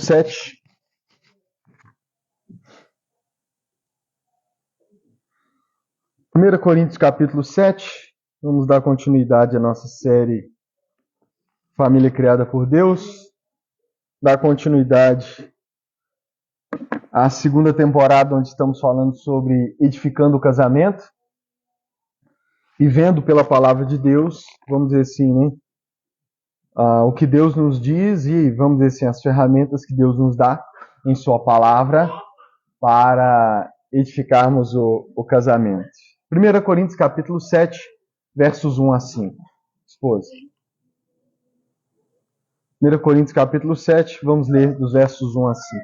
7. 1 Coríntios capítulo 7. Vamos dar continuidade à nossa série Família Criada por Deus. Dar continuidade à segunda temporada, onde estamos falando sobre edificando o casamento. E vendo pela palavra de Deus, vamos dizer assim, né? O que Deus nos diz e, vamos dizer assim, as ferramentas que Deus nos dá em sua palavra para edificarmos o casamento. 1 Coríntios capítulo 7, versos 1 a 5. Esposa. 1 Coríntios capítulo 7, vamos ler dos versos 1 a 5.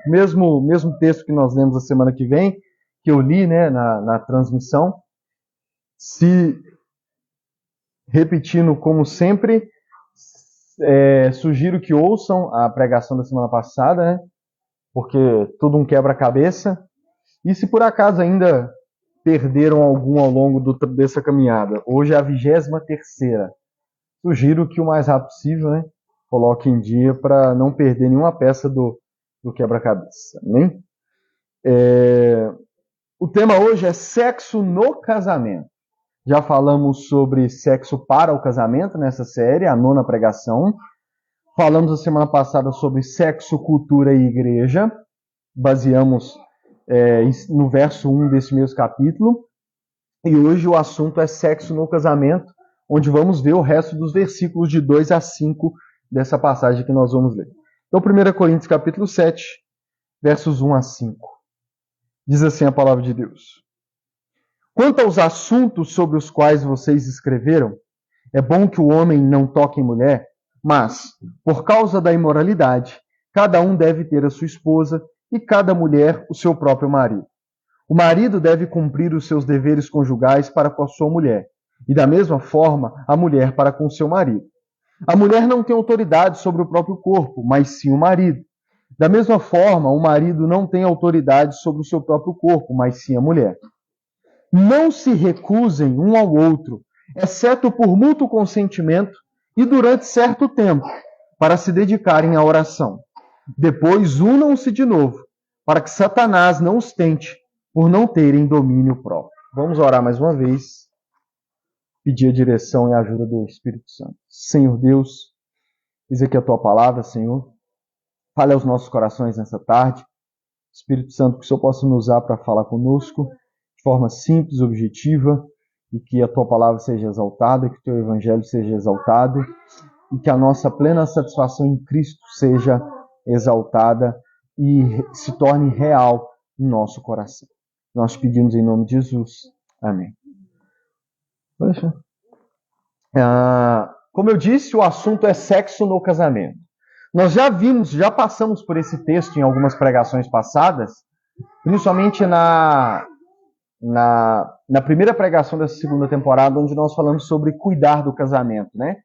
Mesmo texto que nós lemos a semana que vem, que eu li, né, na transmissão. Se repetindo como sempre, sugiro que ouçam a pregação da semana passada, né? Porque tudo um quebra-cabeça. E se por acaso ainda perderam algum ao longo dessa caminhada, hoje é a 23ª. Sugiro que o mais rápido possível, né, coloque em dia para não perder nenhuma peça do quebra-cabeça. Amém? O tema hoje é sexo no casamento. Já falamos sobre sexo para o casamento nessa série, a 9ª pregação. Falamos a semana passada sobre sexo, cultura e igreja. Baseamos no verso 1 desse mesmo capítulo. E hoje o assunto é sexo no casamento, onde vamos ver o resto dos versículos de 2 a 5 dessa passagem que nós vamos ler. Então, 1 Coríntios capítulo 7, versos 1 a 5. Diz assim a palavra de Deus. Quanto aos assuntos sobre os quais vocês escreveram, é bom que o homem não toque em mulher, mas, por causa da imoralidade, cada um deve ter a sua esposa e cada mulher o seu próprio marido. O marido deve cumprir os seus deveres conjugais para com a sua mulher, e da mesma forma a mulher para com o seu marido. A mulher não tem autoridade sobre o próprio corpo, mas sim o marido. Da mesma forma, o marido não tem autoridade sobre o seu próprio corpo, mas sim a mulher. Não se recusem um ao outro, exceto por mútuo consentimento e durante certo tempo, para se dedicarem à oração. Depois unam-se de novo, para que Satanás não os tente, por não terem domínio próprio. Vamos orar mais uma vez, pedir a direção e a ajuda do Espírito Santo. Senhor Deus, diz aqui a Tua palavra, Senhor. Fale aos nossos corações nessa tarde. Espírito Santo, que o Senhor possa me usar para falar conosco de forma simples, objetiva, e que a Tua palavra seja exaltada, que o Teu Evangelho seja exaltado, e que a nossa plena satisfação em Cristo seja exaltada e se torne real em nosso coração. Nós pedimos em nome de Jesus. Amém. Como eu disse, o assunto é sexo no casamento. Nós já passamos por esse texto em algumas pregações passadas, principalmente na primeira pregação dessa segunda temporada, onde nós falamos sobre cuidar do casamento, né?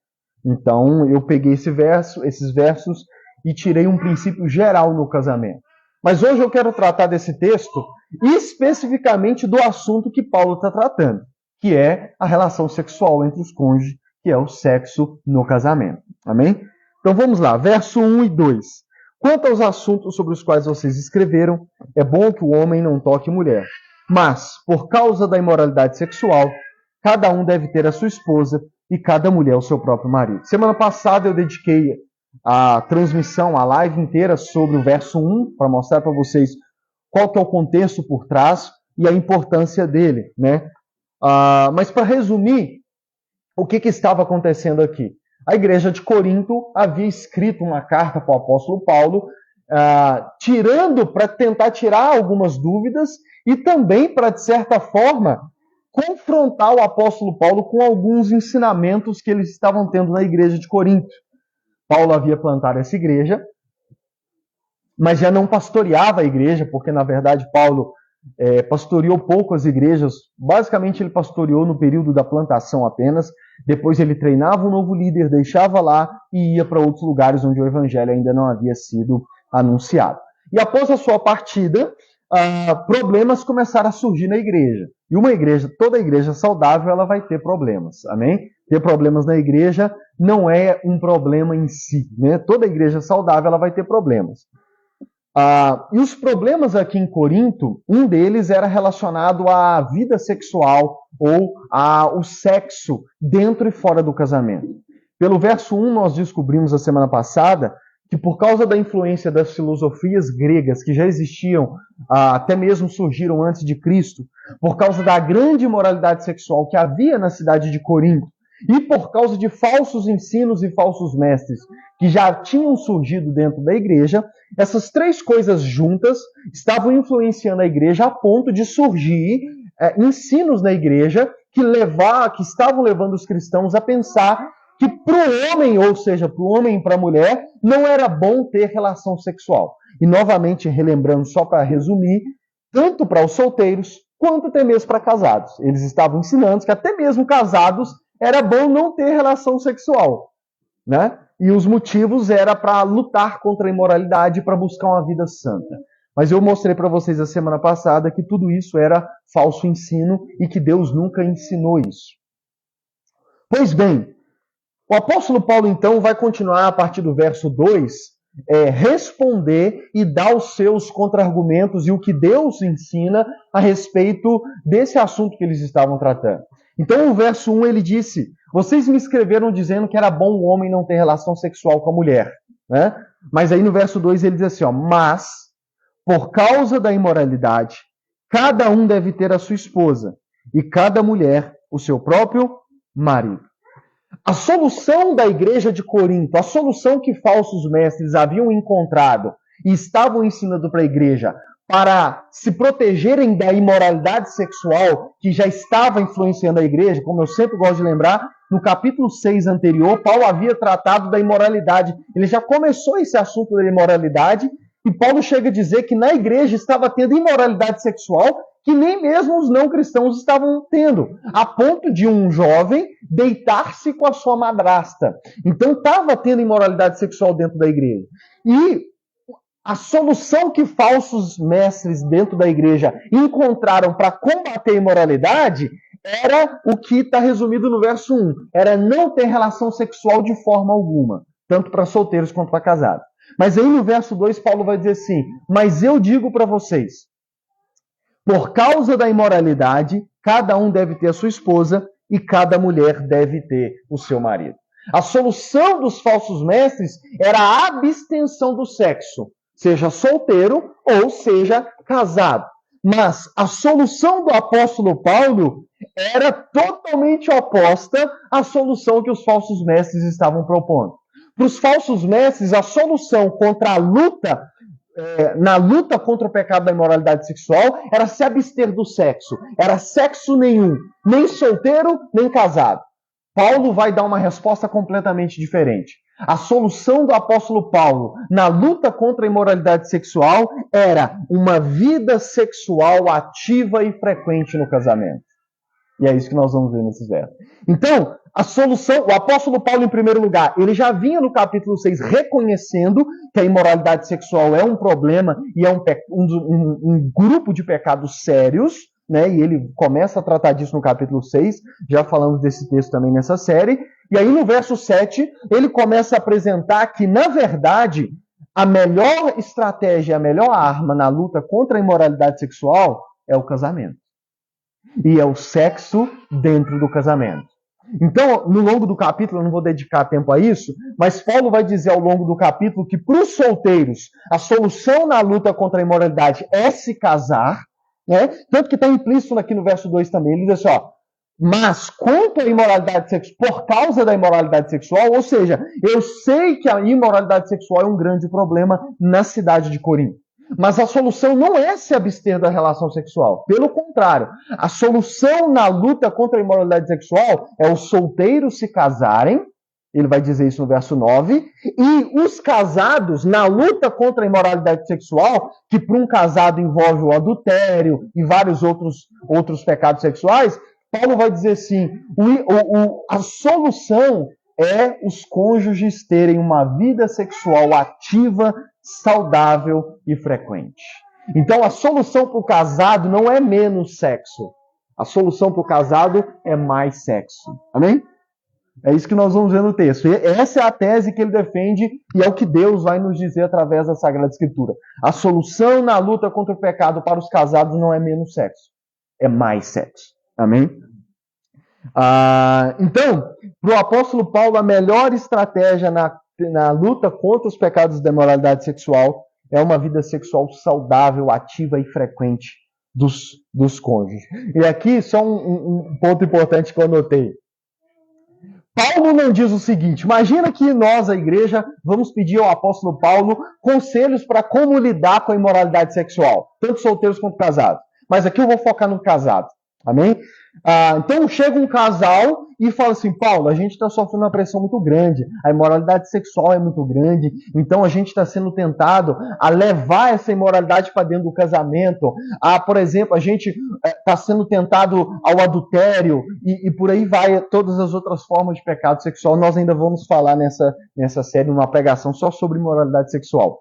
Então, eu peguei esses versos e tirei um princípio geral no casamento. Mas hoje eu quero tratar desse texto especificamente do assunto que Paulo está tratando, que é a relação sexual entre os cônjuges, que é o sexo no casamento. Amém? Então vamos lá, verso 1 e 2. Quanto aos assuntos sobre os quais vocês escreveram, é bom que o homem não toque mulher. Mas, por causa da imoralidade sexual, cada um deve ter a sua esposa e cada mulher o seu próprio marido. Semana passada eu dediquei a transmissão, a live inteira sobre o verso 1, para mostrar para vocês qual que é o contexto por trás e a importância dele, né? Mas para resumir, o que estava acontecendo aqui? A igreja de Corinto havia escrito uma carta para o apóstolo Paulo, para tentar tirar algumas dúvidas e também para, de certa forma, confrontar o apóstolo Paulo com alguns ensinamentos que eles estavam tendo na igreja de Corinto. Paulo havia plantado essa igreja, mas já não pastoreava a igreja, porque, na verdade, Paulo pastoreou pouco as igrejas. Basicamente, ele pastoreou no período da plantação apenas. Depois, ele treinava um novo líder, deixava lá e ia para outros lugares onde o evangelho ainda não havia sido anunciado. E após a sua partida, problemas começaram a surgir na igreja. E toda igreja saudável, ela vai ter problemas. Amém? Ter problemas na igreja não é um problema em si, né? Toda igreja saudável, ela vai ter problemas. E os problemas aqui em Corinto, um deles era relacionado à vida sexual ou ao sexo dentro e fora do casamento. Pelo verso 1, nós descobrimos a semana passada que por causa da influência das filosofias gregas que já existiam, até mesmo surgiram antes de Cristo, por causa da grande imoralidade sexual que havia na cidade de Corinto, e por causa de falsos ensinos e falsos mestres que já tinham surgido dentro da igreja, essas três coisas juntas estavam influenciando a igreja a ponto de surgir ensinos na igreja que estavam levando os cristãos a pensar que para o homem, ou seja, para o homem e para a mulher, não era bom ter relação sexual. E novamente, relembrando, só para resumir, tanto para os solteiros, quanto até mesmo para casados. Eles estavam ensinando que até mesmo casados era bom não ter relação sexual, né? E os motivos era para lutar contra a imoralidade e para buscar uma vida santa. Mas eu mostrei para vocês a semana passada que tudo isso era falso ensino e que Deus nunca ensinou isso. Pois bem, o apóstolo Paulo, então, vai continuar a partir do verso 2, responder e dar os seus contra-argumentos e o que Deus ensina a respeito desse assunto que eles estavam tratando. Então, no verso 1, ele disse: vocês me escreveram dizendo que era bom o homem não ter relação sexual com a mulher. Né? Mas aí no verso 2 ele diz assim, mas, por causa da imoralidade, cada um deve ter a sua esposa e cada mulher o seu próprio marido. A solução da igreja de Corinto, a solução que falsos mestres haviam encontrado e estavam ensinando para a igreja para se protegerem da imoralidade sexual que já estava influenciando a igreja, como eu sempre gosto de lembrar, no capítulo 6 anterior, Paulo havia tratado da imoralidade. Ele já começou esse assunto da imoralidade e Paulo chega a dizer que na igreja estava tendo imoralidade sexual que nem mesmo os não cristãos estavam tendo, a ponto de um jovem deitar-se com a sua madrasta. Então estava tendo imoralidade sexual dentro da igreja. E a solução que falsos mestres dentro da igreja encontraram para combater a imoralidade era o que está resumido no verso 1. Era não ter relação sexual de forma alguma, tanto para solteiros quanto para casados. Mas aí no verso 2 Paulo vai dizer assim, mas eu digo para vocês, por causa da imoralidade, cada um deve ter a sua esposa e cada mulher deve ter o seu marido. A solução dos falsos mestres era a abstenção do sexo, seja solteiro ou seja casado. Mas a solução do apóstolo Paulo era totalmente oposta à solução que os falsos mestres estavam propondo. Para os falsos mestres, a solução contra a luta na luta contra o pecado da imoralidade sexual era se abster do sexo. Era sexo nenhum, nem solteiro, nem casado. Paulo vai dar uma resposta completamente diferente. A solução do apóstolo Paulo na luta contra a imoralidade sexual era uma vida sexual ativa e frequente no casamento. E é isso que nós vamos ver nesses versos. Então, a solução, o apóstolo Paulo, em primeiro lugar, ele já vinha no capítulo 6 reconhecendo que a imoralidade sexual é um problema e é um grupo de pecados sérios, né? E ele começa a tratar disso no capítulo 6, já falamos desse texto também nessa série. E aí no verso 7, ele começa a apresentar que, na verdade, a melhor estratégia, a melhor arma na luta contra a imoralidade sexual é o casamento. E é o sexo dentro do casamento. Então, no longo do capítulo, eu não vou dedicar tempo a isso, mas Paulo vai dizer ao longo do capítulo que para os solteiros, a solução na luta contra a imoralidade é se casar, né? Tanto que está implícito aqui no verso 2 também, ele diz assim, ó, mas quanto à imoralidade sexual, por causa da imoralidade sexual, ou seja, eu sei que a imoralidade sexual é um grande problema na cidade de Corinto. Mas a solução não é se abster da relação sexual. Pelo contrário, a solução na luta contra a imoralidade sexual é os solteiros se casarem, ele vai dizer isso no verso 9, e os casados, na luta contra a imoralidade sexual, que para um casado envolve o adultério e vários outros pecados sexuais, Paulo vai dizer assim, a solução é os cônjuges terem uma vida sexual ativa, saudável e frequente. Então a solução para o casado não é menos sexo. A solução para o casado é mais sexo. Amém? É isso que nós vamos ver no texto. E essa é a tese que ele defende e é o que Deus vai nos dizer através da Sagrada Escritura. A solução na luta contra o pecado para os casados não é menos sexo, é mais sexo. Amém? Então, para o apóstolo Paulo, a melhor estratégia na luta contra os pecados da imoralidade sexual é uma vida sexual saudável, ativa e frequente dos cônjuges. E aqui, só um ponto importante que eu anotei. Paulo não diz o seguinte: imagina que nós, a igreja, vamos pedir ao apóstolo Paulo conselhos para como lidar com a imoralidade sexual, tanto solteiros quanto casados. Mas aqui eu vou focar no casado. Amém? Então chega um casal e fala assim: Paulo, a gente está sofrendo uma pressão muito grande, a imoralidade sexual é muito grande, então a gente está sendo tentado a levar essa imoralidade para dentro do casamento. Por exemplo, a gente está sendo tentado ao adultério e por aí vai, todas as outras formas de pecado sexual. Nós ainda vamos falar nessa série, uma pregação só sobre imoralidade sexual.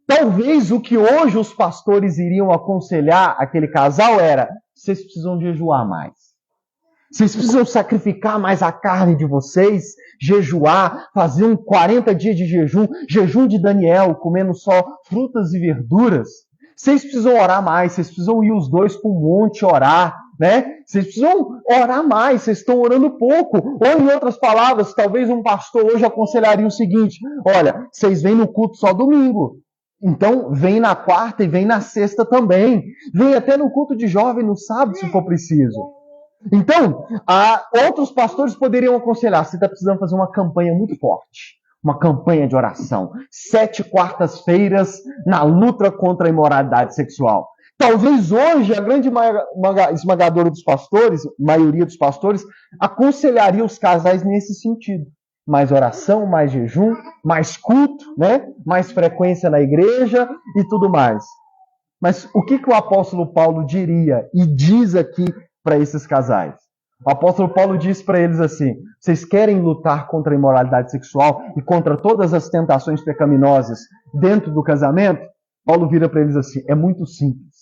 Talvez o que hoje os pastores iriam aconselhar aquele casal era: vocês precisam jejuar mais. Vocês precisam sacrificar mais a carne de vocês, jejuar, fazer 40 dias de jejum de Daniel, comendo só frutas e verduras. Vocês precisam orar mais, vocês precisam ir os dois para o monte orar, né? Vocês precisam orar mais, vocês estão orando pouco. Ou, em outras palavras, talvez um pastor hoje aconselharia o seguinte: olha, vocês vêm no culto só domingo. Então, vem na quarta e vem na sexta também. Vem até no culto de jovem no sábado, se for preciso. Então, outros pastores poderiam aconselhar: você está precisando fazer uma campanha muito forte. Uma campanha de oração. 7 quartas-feiras na luta contra a imoralidade sexual. Talvez hoje a grande esmagadora dos pastores, maioria dos pastores, aconselharia os casais nesse sentido. Mais oração, mais jejum, mais culto, né? Mais frequência na igreja e tudo mais. Mas o que o apóstolo Paulo diria e diz aqui para esses casais? O apóstolo Paulo diz para eles assim: vocês querem lutar contra a imoralidade sexual e contra todas as tentações pecaminosas dentro do casamento? Paulo vira para eles assim: é muito simples.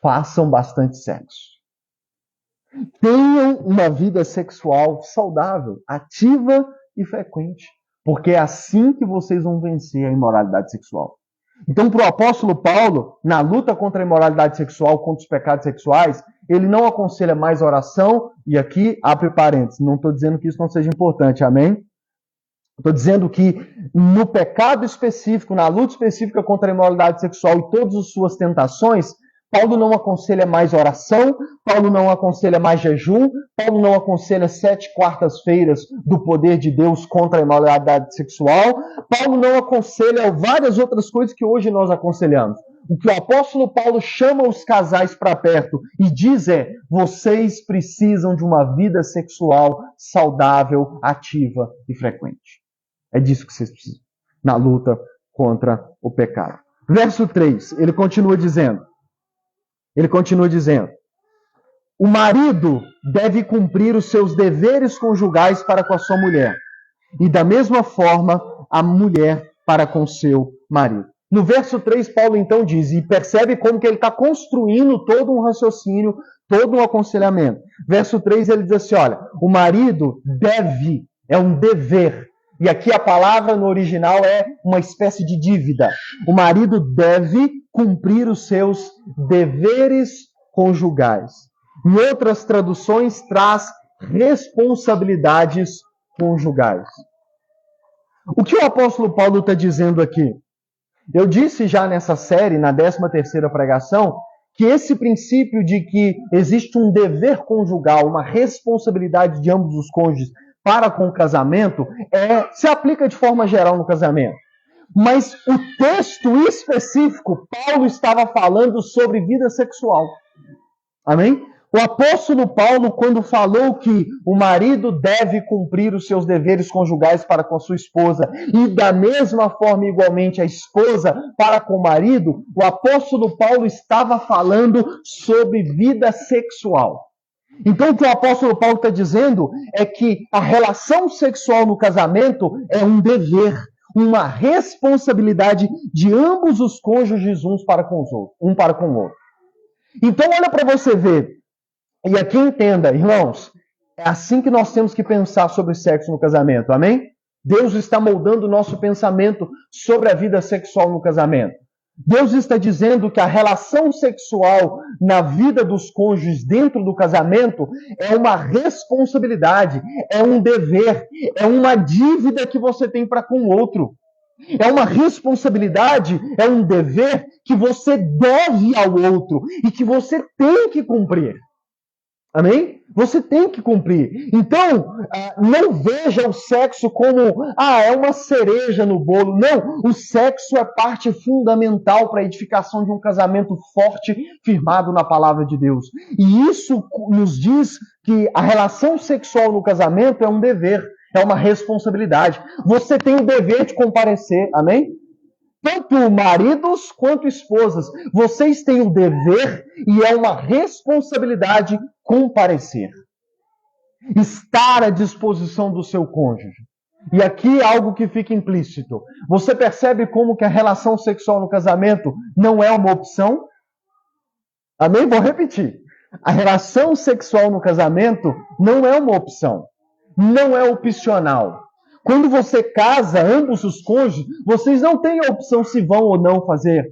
Façam bastante sexo. Tenham uma vida sexual saudável, ativa e frequente. Porque é assim que vocês vão vencer a imoralidade sexual. Então, para o apóstolo Paulo, na luta contra a imoralidade sexual, contra os pecados sexuais, ele não aconselha mais oração, e aqui abre parênteses, não estou dizendo que isso não seja importante, amém? Estou dizendo que no pecado específico, na luta específica contra a imoralidade sexual e todas as suas tentações, Paulo não aconselha mais oração, Paulo não aconselha mais jejum, Paulo não aconselha 7 quartas-feiras do poder de Deus contra a imoralidade sexual, Paulo não aconselha várias outras coisas que hoje nós aconselhamos. O que o apóstolo Paulo chama os casais para perto e diz é: vocês precisam de uma vida sexual saudável, ativa e frequente. É disso que vocês precisam, na luta contra o pecado. Verso 3, ele continua dizendo: o marido deve cumprir os seus deveres conjugais para com a sua mulher, e da mesma forma a mulher para com seu marido. No verso 3, Paulo então diz, e percebe como que ele está construindo todo um raciocínio, todo um aconselhamento. Verso 3 ele diz assim: olha, o marido deve, é um dever. E aqui a palavra no original é uma espécie de dívida. O marido deve cumprir os seus deveres conjugais. Em outras traduções, traz responsabilidades conjugais. O que o apóstolo Paulo está dizendo aqui? Eu disse já nessa série, na 13ª pregação, que esse princípio de que existe um dever conjugal, uma responsabilidade de ambos os cônjuges para com o casamento, se aplica de forma geral no casamento. Mas o texto específico, Paulo estava falando sobre vida sexual. Amém? O apóstolo Paulo, quando falou que o marido deve cumprir os seus deveres conjugais para com a sua esposa, e da mesma forma, igualmente, a esposa para com o marido, o apóstolo Paulo estava falando sobre vida sexual. Então, o que o apóstolo Paulo está dizendo é que a relação sexual no casamento é um dever, uma responsabilidade de ambos os cônjuges um para com o outro. Então, olha para você ver, e aqui entenda, irmãos, É assim que nós temos que pensar sobre sexo no casamento, amém? Deus está moldando o nosso pensamento sobre a vida sexual no casamento. Deus está dizendo que a relação sexual na vida dos cônjuges dentro do casamento é uma responsabilidade, é um dever, é uma dívida que você tem para com o outro. É uma responsabilidade, é um dever que você deve ao outro e que você tem que cumprir. Amém? Você tem que cumprir. Então, não veja o sexo como, é uma cereja no bolo. Não, o sexo é parte fundamental para a edificação de um casamento forte, firmado na palavra de Deus. E isso nos diz que a relação sexual no casamento é um dever, é uma responsabilidade. Você tem o dever de comparecer, amém? Tanto maridos quanto esposas, vocês têm o dever e é uma responsabilidade comparecer. Estar à disposição do seu cônjuge. E aqui é algo que fica implícito. Você percebe como que a relação sexual no casamento não é uma opção? Amém? Vou repetir. A relação sexual no casamento não é uma opção. Não é opcional. Quando você casa, ambos os cônjuges, vocês não têm a opção se vão ou não fazer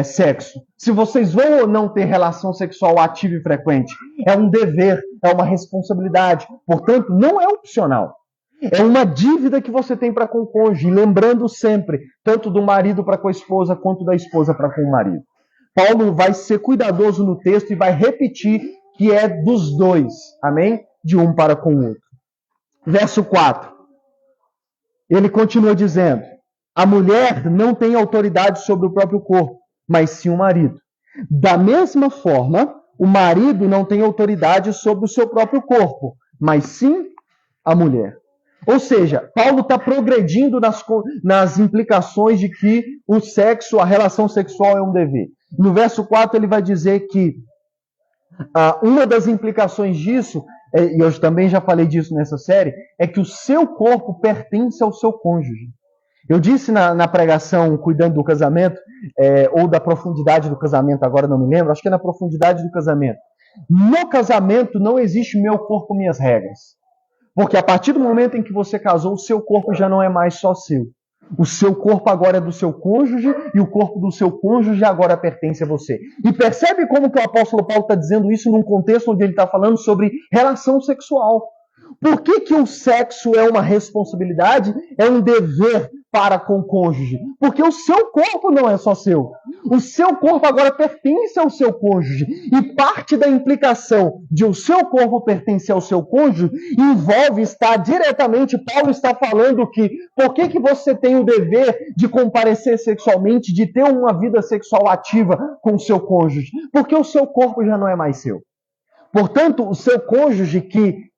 sexo. Se vocês vão ou não ter relação sexual ativa e frequente. É um dever, é uma responsabilidade. Portanto, não é opcional. É uma dívida que você tem para com o cônjuge. Lembrando sempre, tanto do marido para com a esposa, quanto da esposa para com o marido. Paulo vai ser cuidadoso no texto e vai repetir que é dos dois. Amém? De um para com o outro. Verso 4. Ele continua dizendo: a mulher não tem autoridade sobre o próprio corpo, mas sim o marido. Da mesma forma, o marido não tem autoridade sobre o seu próprio corpo, mas sim a mulher. Ou seja, Paulo está progredindo nas implicações de que o sexo, a relação sexual é um dever. No verso 4 ele vai dizer que uma das implicações disso, e eu também já falei disso nessa série, é que o seu corpo pertence ao seu cônjuge. Eu disse na pregação Cuidando do Casamento, ou da profundidade do casamento, agora não me lembro, acho que é na profundidade do casamento. No casamento não existe meu corpo, minhas regras. Porque a partir do momento em que você casou, o seu corpo já não é mais só seu. O seu corpo agora é do seu cônjuge e o corpo do seu cônjuge agora pertence a você. E percebe como que o apóstolo Paulo está dizendo isso num contexto onde ele está falando sobre relação sexual. Por que o sexo é uma responsabilidade, é um dever para com o cônjuge? Porque o seu corpo não é só seu. O seu corpo agora pertence ao seu cônjuge. E parte da implicação de o seu corpo pertencer ao seu cônjuge envolve estar diretamente, Paulo está falando que por que você tem o dever de comparecer sexualmente, de ter uma vida sexual ativa com o seu cônjuge? Porque o seu corpo já não é mais seu. Portanto, o seu cônjuge,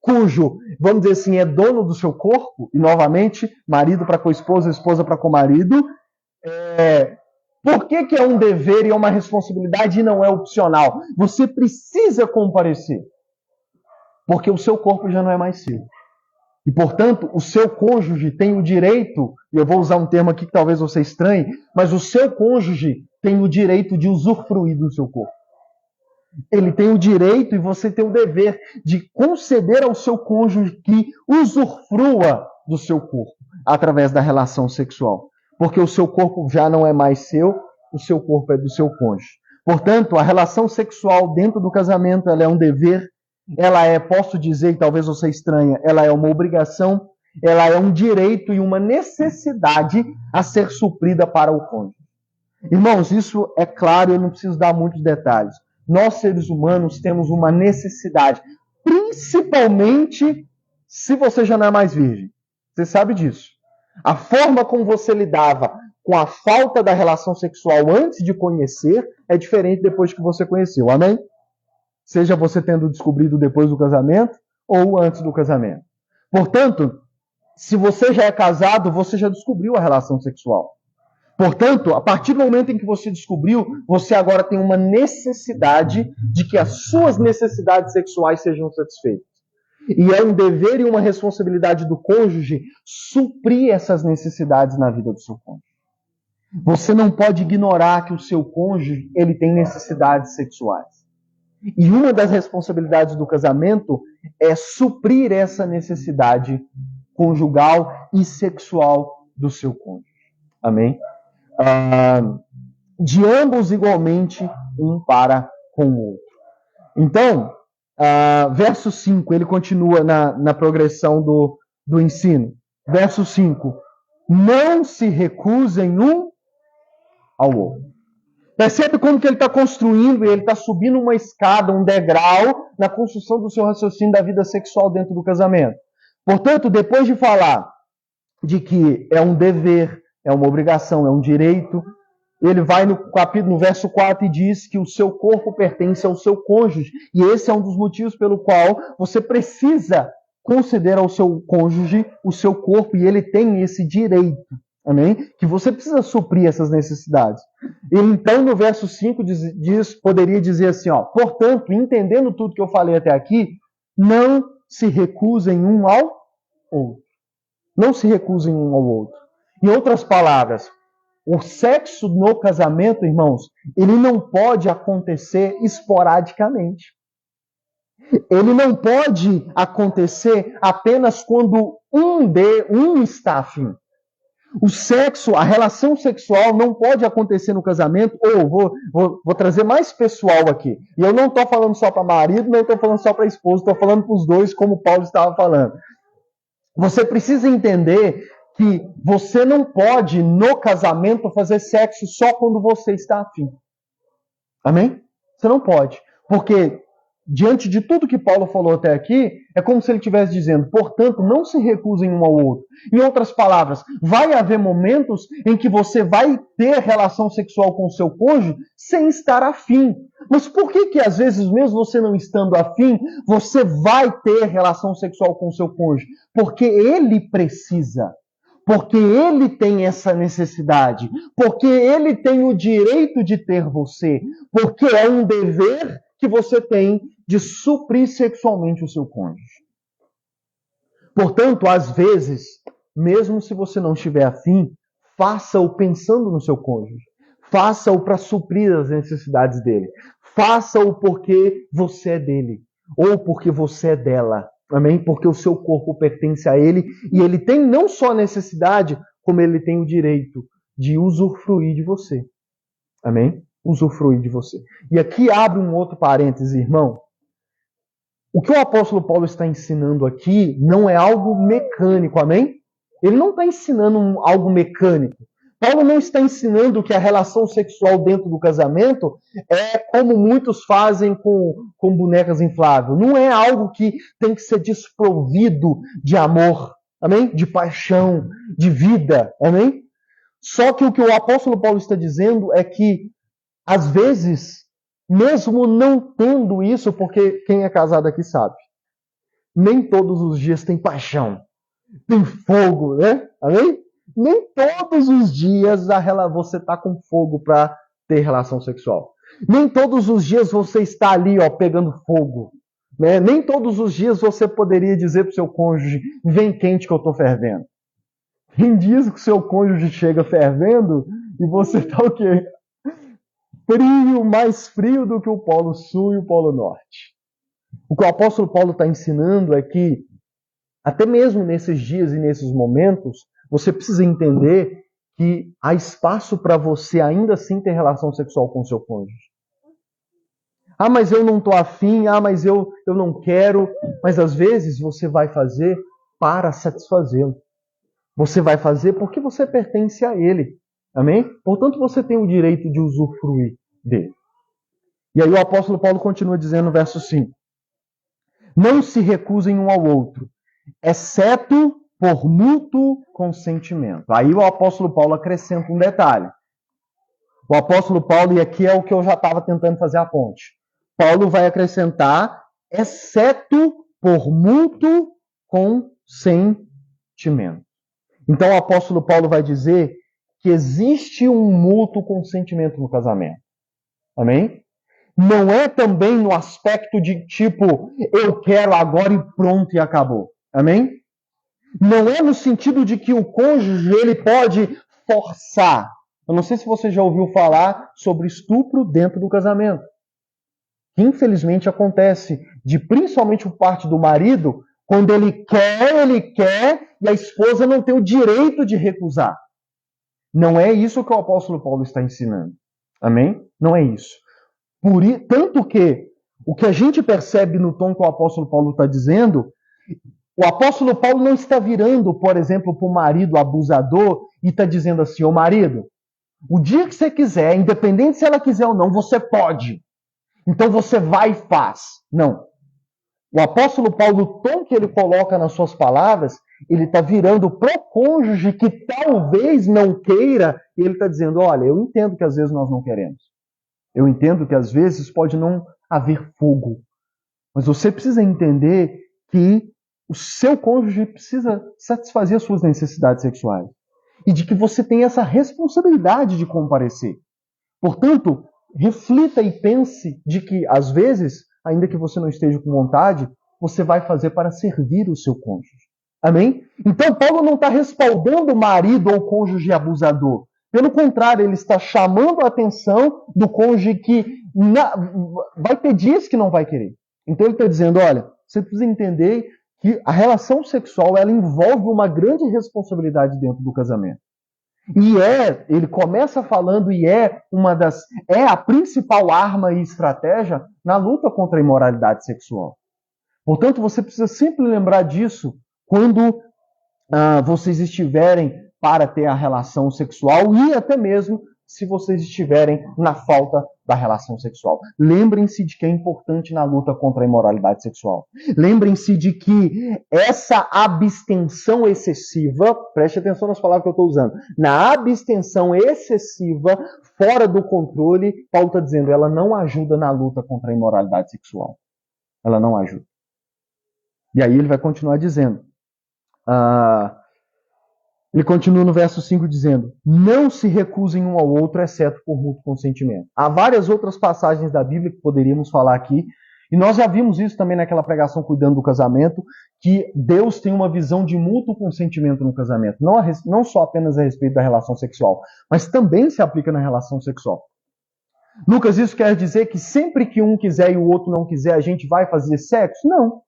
cujo, vamos dizer assim, é dono do seu corpo, e novamente, marido para com a esposa, esposa para com o marido, por que é um dever e é uma responsabilidade e não é opcional? Você precisa comparecer, porque o seu corpo já não é mais seu. E, portanto, o seu cônjuge tem o direito, e eu vou usar um termo aqui que talvez você estranhe, mas o seu cônjuge tem o direito de usufruir do seu corpo. Ele tem o direito e você tem o dever de conceder ao seu cônjuge que usufrua do seu corpo através da relação sexual. Porque o seu corpo já não é mais seu, o seu corpo é do seu cônjuge. Portanto, a relação sexual dentro do casamento, ela é um dever, ela é, posso dizer, e talvez você estranhe, ela é uma obrigação, ela é um direito e uma necessidade a ser suprida para o cônjuge. Irmãos, isso é claro, eu não preciso dar muitos detalhes. Nós, seres humanos, temos uma necessidade, principalmente se você já não é mais virgem. Você sabe disso. A forma como você lidava com a falta da relação sexual antes de conhecer é diferente depois que você conheceu. Amém? Seja você tendo descobrido depois do casamento ou antes do casamento. Portanto, se você já é casado, você já descobriu a relação sexual. Portanto, a partir do momento em que você descobriu, você agora tem uma necessidade de que as suas necessidades sexuais sejam satisfeitas. E é um dever e uma responsabilidade do cônjuge suprir essas necessidades na vida do seu cônjuge. Você não pode ignorar que o seu cônjuge ele tem necessidades sexuais. E uma das responsabilidades do casamento é suprir essa necessidade conjugal e sexual do seu cônjuge. Amém? De ambos igualmente, um para com o outro. Então, verso 5, ele continua na progressão do ensino. Verso 5, não se recusem um ao outro. Percebe como que ele está construindo, ele está subindo uma escada, um degrau, na construção do seu raciocínio da vida sexual dentro do casamento. Portanto, depois de falar de que é um dever, é uma obrigação, é um direito, ele vai no verso 4 e diz que o seu corpo pertence ao seu cônjuge. E esse é um dos motivos pelo qual você precisa considerar o seu cônjuge, o seu corpo, e ele tem esse direito. Amém? Que você precisa suprir essas necessidades. Ele, então, no verso 5, poderia dizer assim, portanto, entendendo tudo que eu falei até aqui, não se recusem um ao outro. Não se recusem um ao outro. Em outras palavras, o sexo no casamento, irmãos, ele não pode acontecer esporadicamente. Ele não pode acontecer apenas quando um está afim. O sexo, a relação sexual não pode acontecer no casamento, vou trazer mais pessoal aqui. E eu não estou falando só para marido, não estou falando só para esposa, estou falando para os dois, como Paulo estava falando. Você precisa entender que você não pode, no casamento, fazer sexo só quando você está afim. Amém? Você não pode. Porque, diante de tudo que Paulo falou até aqui, é como se ele estivesse dizendo, portanto, não se recusem um ao outro. Em outras palavras, vai haver momentos em que você vai ter relação sexual com o seu cônjuge sem estar afim. Mas por que às vezes, mesmo você não estando afim, você vai ter relação sexual com o seu cônjuge? Porque ele precisa. Porque ele tem essa necessidade. Porque ele tem o direito de ter você. Porque é um dever que você tem de suprir sexualmente o seu cônjuge. Portanto, às vezes, mesmo se você não estiver afim, faça-o pensando no seu cônjuge. Faça-o para suprir as necessidades dele. Faça-o porque você é dele. Ou porque você é dela. Amém? Porque o seu corpo pertence a ele. E ele tem não só a necessidade, como ele tem o direito de usufruir de você. Amém? Usufruir de você. E aqui abre um outro parêntese, irmão. O que o apóstolo Paulo está ensinando aqui não é algo mecânico, amém? Ele não está ensinando algo mecânico. Paulo não está ensinando que a relação sexual dentro do casamento é como muitos fazem com bonecas infláveis. Não é algo que tem que ser desprovido de amor, amém? De paixão, de vida, amém? Só que o que o apóstolo Paulo está dizendo é que, às vezes, mesmo não tendo isso, porque quem é casado aqui sabe, nem todos os dias tem paixão, tem fogo, né? Amém? Nem todos os dias você está com fogo para ter relação sexual. Nem todos os dias você está ali, pegando fogo. Né? Nem todos os dias você poderia dizer para o seu cônjuge, vem quente que eu estou fervendo. Tem dias que o seu cônjuge chega fervendo e você está o quê? Frio, mais frio do que o Polo Sul e o Polo Norte. O que o apóstolo Paulo está ensinando é que, até mesmo nesses dias e nesses momentos, você precisa entender que há espaço para você ainda assim ter relação sexual com o seu cônjuge. Ah, mas eu não estou afim, mas eu não quero. Mas às vezes você vai fazer para satisfazê-lo. Você vai fazer porque você pertence a ele. Amém? Portanto, você tem o direito de usufruir dele. E aí o apóstolo Paulo continua dizendo no verso 5. Não se recusem um ao outro, exceto por mútuo consentimento. Aí o apóstolo Paulo acrescenta um detalhe. O apóstolo Paulo, e aqui é o que eu já estava tentando fazer a ponte. Paulo vai acrescentar, exceto por mútuo consentimento. Então o apóstolo Paulo vai dizer que existe um mútuo consentimento no casamento. Amém? Não é também no aspecto de tipo, eu quero agora e pronto e acabou. Amém? Não é no sentido de que o cônjuge ele pode forçar. Eu não sei se você já ouviu falar sobre estupro dentro do casamento. que infelizmente acontece de principalmente por parte do marido, quando ele quer, e a esposa não tem o direito de recusar. Não é isso que o apóstolo Paulo está ensinando. Amém? Não é isso. Tanto que o que a gente percebe no tom que o apóstolo Paulo está dizendo, o apóstolo Paulo não está virando, por exemplo, para o marido abusador e está dizendo assim, ô marido, o dia que você quiser, independente se ela quiser ou não, você pode. Então você vai e faz. Não. O apóstolo Paulo, o tom que ele coloca nas suas palavras, ele está virando pro cônjuge que talvez não queira, e ele está dizendo, olha, eu entendo que às vezes nós não queremos. Eu entendo que às vezes pode não haver fogo. Mas você precisa entender que o seu cônjuge precisa satisfazer as suas necessidades sexuais. E de que você tem essa responsabilidade de comparecer. Portanto, reflita e pense de que, às vezes, ainda que você não esteja com vontade, você vai fazer para servir o seu cônjuge. Amém? Então, Paulo não está respaldando o marido ou o cônjuge abusador. Pelo contrário, ele está chamando a atenção do cônjuge que vai ter dias que não vai querer. Então, ele está dizendo, olha, você precisa entender que a relação sexual ela envolve uma grande responsabilidade dentro do casamento. E ele começa falando é a principal arma e estratégia na luta contra a imoralidade sexual. Portanto, você precisa sempre lembrar disso quando vocês estiverem para ter a relação sexual e até mesmo se vocês estiverem na falta da relação sexual. Lembrem-se de que é importante na luta contra a imoralidade sexual. Lembrem-se de que essa abstenção excessiva, preste atenção nas palavras que eu estou usando, na abstenção excessiva, fora do controle, Paulo está dizendo, ela não ajuda na luta contra a imoralidade sexual. Ela não ajuda. E aí ele vai continuar dizendo, ele continua no verso 5 dizendo, não se recusem um ao outro, exceto por mútuo consentimento. Há várias outras passagens da Bíblia que poderíamos falar aqui, e nós já vimos isso também naquela pregação Cuidando do Casamento, que Deus tem uma visão de mútuo consentimento no casamento, não só apenas a respeito da relação sexual, mas também se aplica na relação sexual. Lucas, isso quer dizer que sempre que um quiser e o outro não quiser, a gente vai fazer sexo? Não.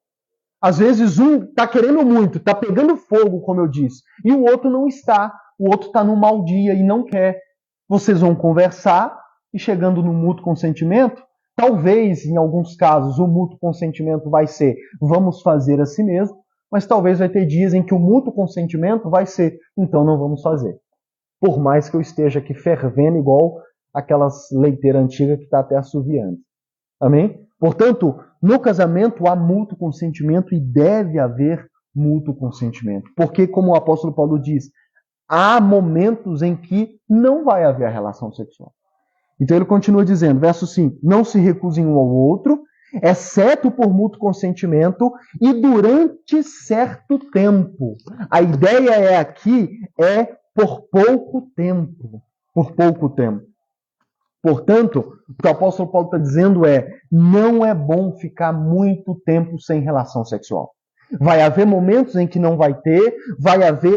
Às vezes um está querendo muito, está pegando fogo, como eu disse, e o outro não está. O outro está num mau dia e não quer. Vocês vão conversar e chegando no mútuo consentimento, talvez, em alguns casos, o mútuo consentimento vai ser vamos fazer a si mesmo, mas talvez vai ter dias em que o mútuo consentimento vai ser então não vamos fazer. Por mais que eu esteja aqui fervendo igual aquelas leiteiras antigas que está até assoviando. Amém? Portanto, no casamento há mútuo consentimento e deve haver mútuo consentimento. Porque, como o apóstolo Paulo diz, há momentos em que não vai haver a relação sexual. Então ele continua dizendo, verso 5, não se recusem um ao outro, exceto por mútuo consentimento e durante certo tempo. A ideia aqui é por pouco tempo. Por pouco tempo. Portanto, o que o apóstolo Paulo está dizendo não é bom ficar muito tempo sem relação sexual. Vai haver momentos em que não vai ter,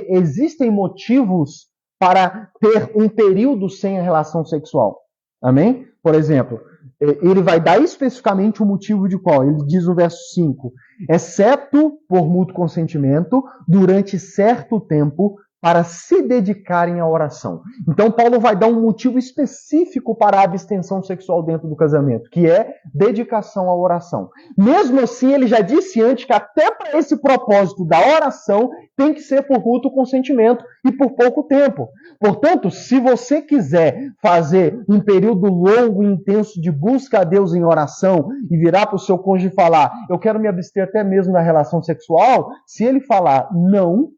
existem motivos para ter um período sem a relação sexual. Amém? Por exemplo, ele vai dar especificamente o motivo de qual? Ele diz no verso 5, exceto por mútuo consentimento, durante certo tempo, para se dedicarem à oração. Então, Paulo vai dar um motivo específico para a abstenção sexual dentro do casamento, que é dedicação à oração. Mesmo assim, ele já disse antes que até para esse propósito da oração tem que ser por mútuo consentimento e por pouco tempo. Portanto, se você quiser fazer um período longo e intenso de busca a Deus em oração e virar para o seu cônjuge e falar, eu quero me abster até mesmo da relação sexual, se ele falar não,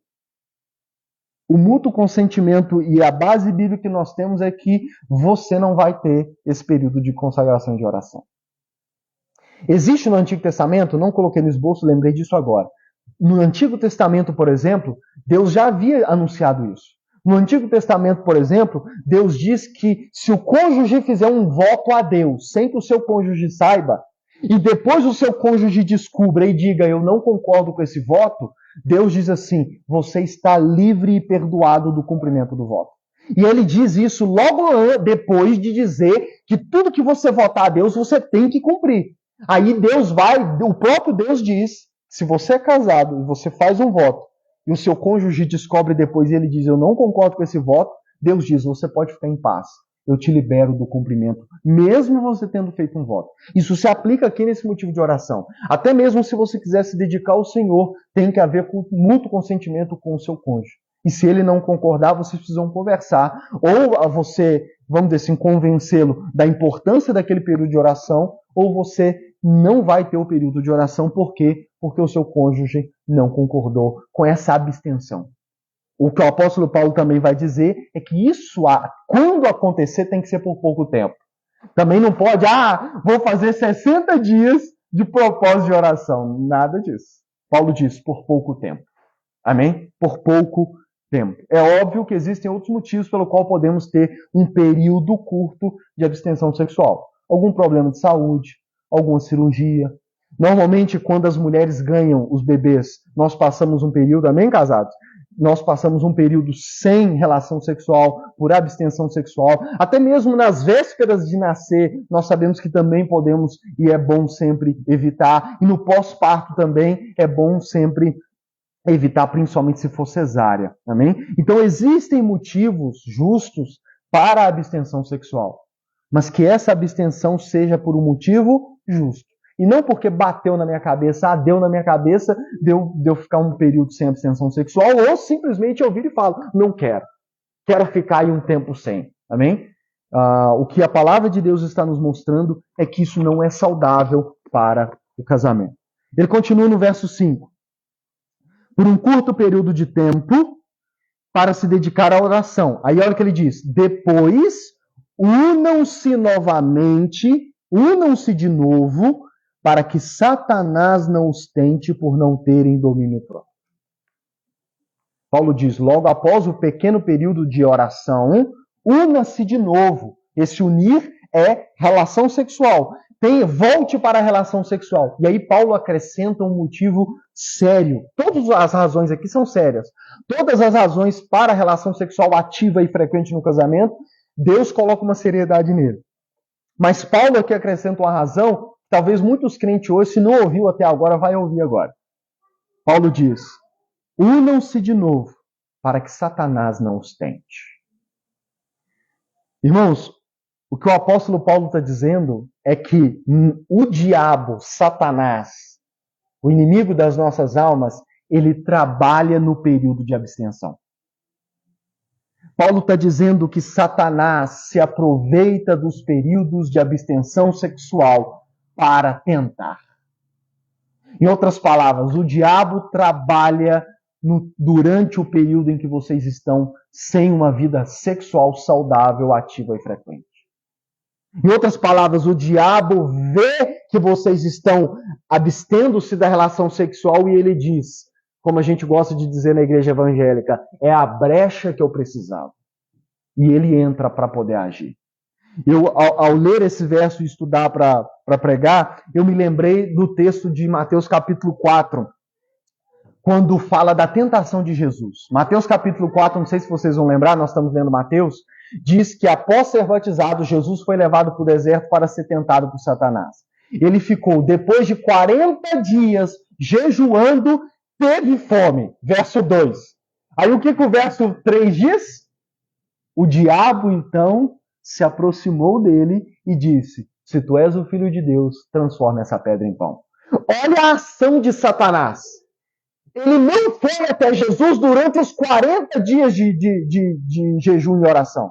o mútuo consentimento e a base bíblica que nós temos é que você não vai ter esse período de consagração de oração. Existe no Antigo Testamento, não coloquei no esboço, lembrei disso agora. No Antigo Testamento, por exemplo, Deus já havia anunciado isso. No Antigo Testamento, por exemplo, Deus diz que se o cônjuge fizer um voto a Deus, sem que o seu cônjuge saiba, e depois o seu cônjuge descubra e diga, eu não concordo com esse voto, Deus diz assim, você está livre e perdoado do cumprimento do voto. E ele diz isso logo depois de dizer que tudo que você votar a Deus, você tem que cumprir. Aí o próprio Deus diz, se você é casado e você faz um voto, e o seu cônjuge descobre depois e ele diz, eu não concordo com esse voto, Deus diz, você pode ficar em paz. Eu te libero do cumprimento, mesmo você tendo feito um voto. Isso se aplica aqui nesse motivo de oração. Até mesmo se você quiser se dedicar ao Senhor, tem que haver mútuo consentimento com o seu cônjuge. E se ele não concordar, vocês precisam conversar. Ou você, vamos dizer assim, convencê-lo da importância daquele período de oração, ou você não vai ter o período de oração. Por quê? Porque o seu cônjuge não concordou com essa abstenção. O que o apóstolo Paulo também vai dizer é que isso, quando acontecer, tem que ser por pouco tempo. Também não pode, vou fazer 60 dias de propósito de oração. Nada disso. Paulo diz, por pouco tempo. Amém? Por pouco tempo. É óbvio que existem outros motivos pelo qual podemos ter um período curto de abstenção sexual. Algum problema de saúde, alguma cirurgia. Normalmente, quando as mulheres ganham os bebês, nós passamos um período, amém, casados? Nós passamos um período sem relação sexual, por abstenção sexual. Até mesmo nas vésperas de nascer, nós sabemos que também podemos e é bom sempre evitar. E no pós-parto também é bom sempre evitar, principalmente se for cesárea. Amém? Então existem motivos justos para a abstenção sexual. Mas que essa abstenção seja por um motivo justo. E não porque bateu na minha cabeça, deu na minha cabeça, deu ficar um período sem abstenção sexual, ou simplesmente eu viro e falo, não quero. Quero ficar aí um tempo sem. Amém? O que a palavra de Deus está nos mostrando é que isso não é saudável para o casamento. Ele continua no verso 5. Por um curto período de tempo, para se dedicar à oração. Aí olha o que ele diz. Depois, unam-se novamente, unam-se de novo, para que Satanás não os tente por não terem domínio próprio. Paulo diz, logo após o pequeno período de oração, una-se de novo. Esse unir é relação sexual. Volte para a relação sexual. E aí Paulo acrescenta um motivo sério. Todas as razões aqui são sérias. Todas as razões para a relação sexual ativa e frequente no casamento, Deus coloca uma seriedade nele. Mas Paulo aqui acrescenta uma razão, talvez muitos crentes hoje, se não ouviu até agora, vai ouvir agora. Paulo diz, unam-se de novo, para que Satanás não os tente. Irmãos, o que o apóstolo Paulo está dizendo é que o diabo, Satanás, o inimigo das nossas almas, ele trabalha no período de abstenção. Paulo está dizendo que Satanás se aproveita dos períodos de abstenção sexual para tentar. Em outras palavras, o diabo trabalha durante o período em que vocês estão sem uma vida sexual saudável, ativa e frequente. Em outras palavras, o diabo vê que vocês estão abstendo-se da relação sexual e ele diz, como a gente gosta de dizer na igreja evangélica, é a brecha que eu precisava. E ele entra para poder agir. Eu, ao ler esse verso e estudar para pregar, eu me lembrei do texto de Mateus capítulo 4, quando fala da tentação de Jesus. Mateus capítulo 4, não sei se vocês vão lembrar, nós estamos lendo Mateus, diz que após ser batizado, Jesus foi levado para o deserto para ser tentado por Satanás. Ele ficou, depois de 40 dias, jejuando, teve fome. Verso 2. Aí o que o verso 3 diz? O diabo, então, se aproximou dele e disse, se tu és o Filho de Deus, transforma essa pedra em pão. Olha a ação de Satanás. Ele não foi até Jesus durante os 40 dias de jejum e oração.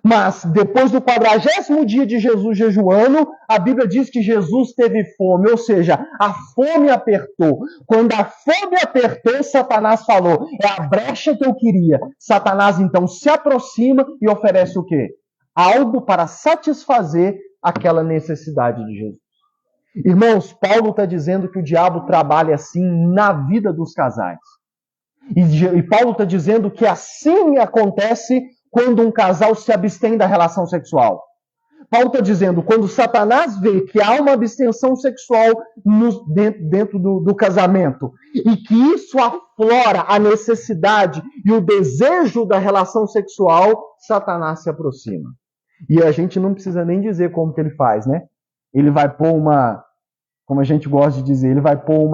Mas, depois do 40º dia de Jesus jejuando, a Bíblia diz que Jesus teve fome, ou seja, a fome apertou. Quando a fome apertou, Satanás falou, é a brecha que eu queria. Satanás, então, se aproxima e oferece o quê? Algo para satisfazer aquela necessidade de Jesus. Irmãos, Paulo está dizendo que o diabo trabalha assim na vida dos casais. E Paulo está dizendo que assim acontece quando um casal se abstém da relação sexual. Paulo está dizendo, quando Satanás vê que há uma abstenção sexual dentro do casamento, e que isso aflora a necessidade e o desejo da relação sexual, Satanás se aproxima. E a gente não precisa nem dizer como que ele faz, né? ele vai pôr como a gente gosta de dizer, ele vai pôr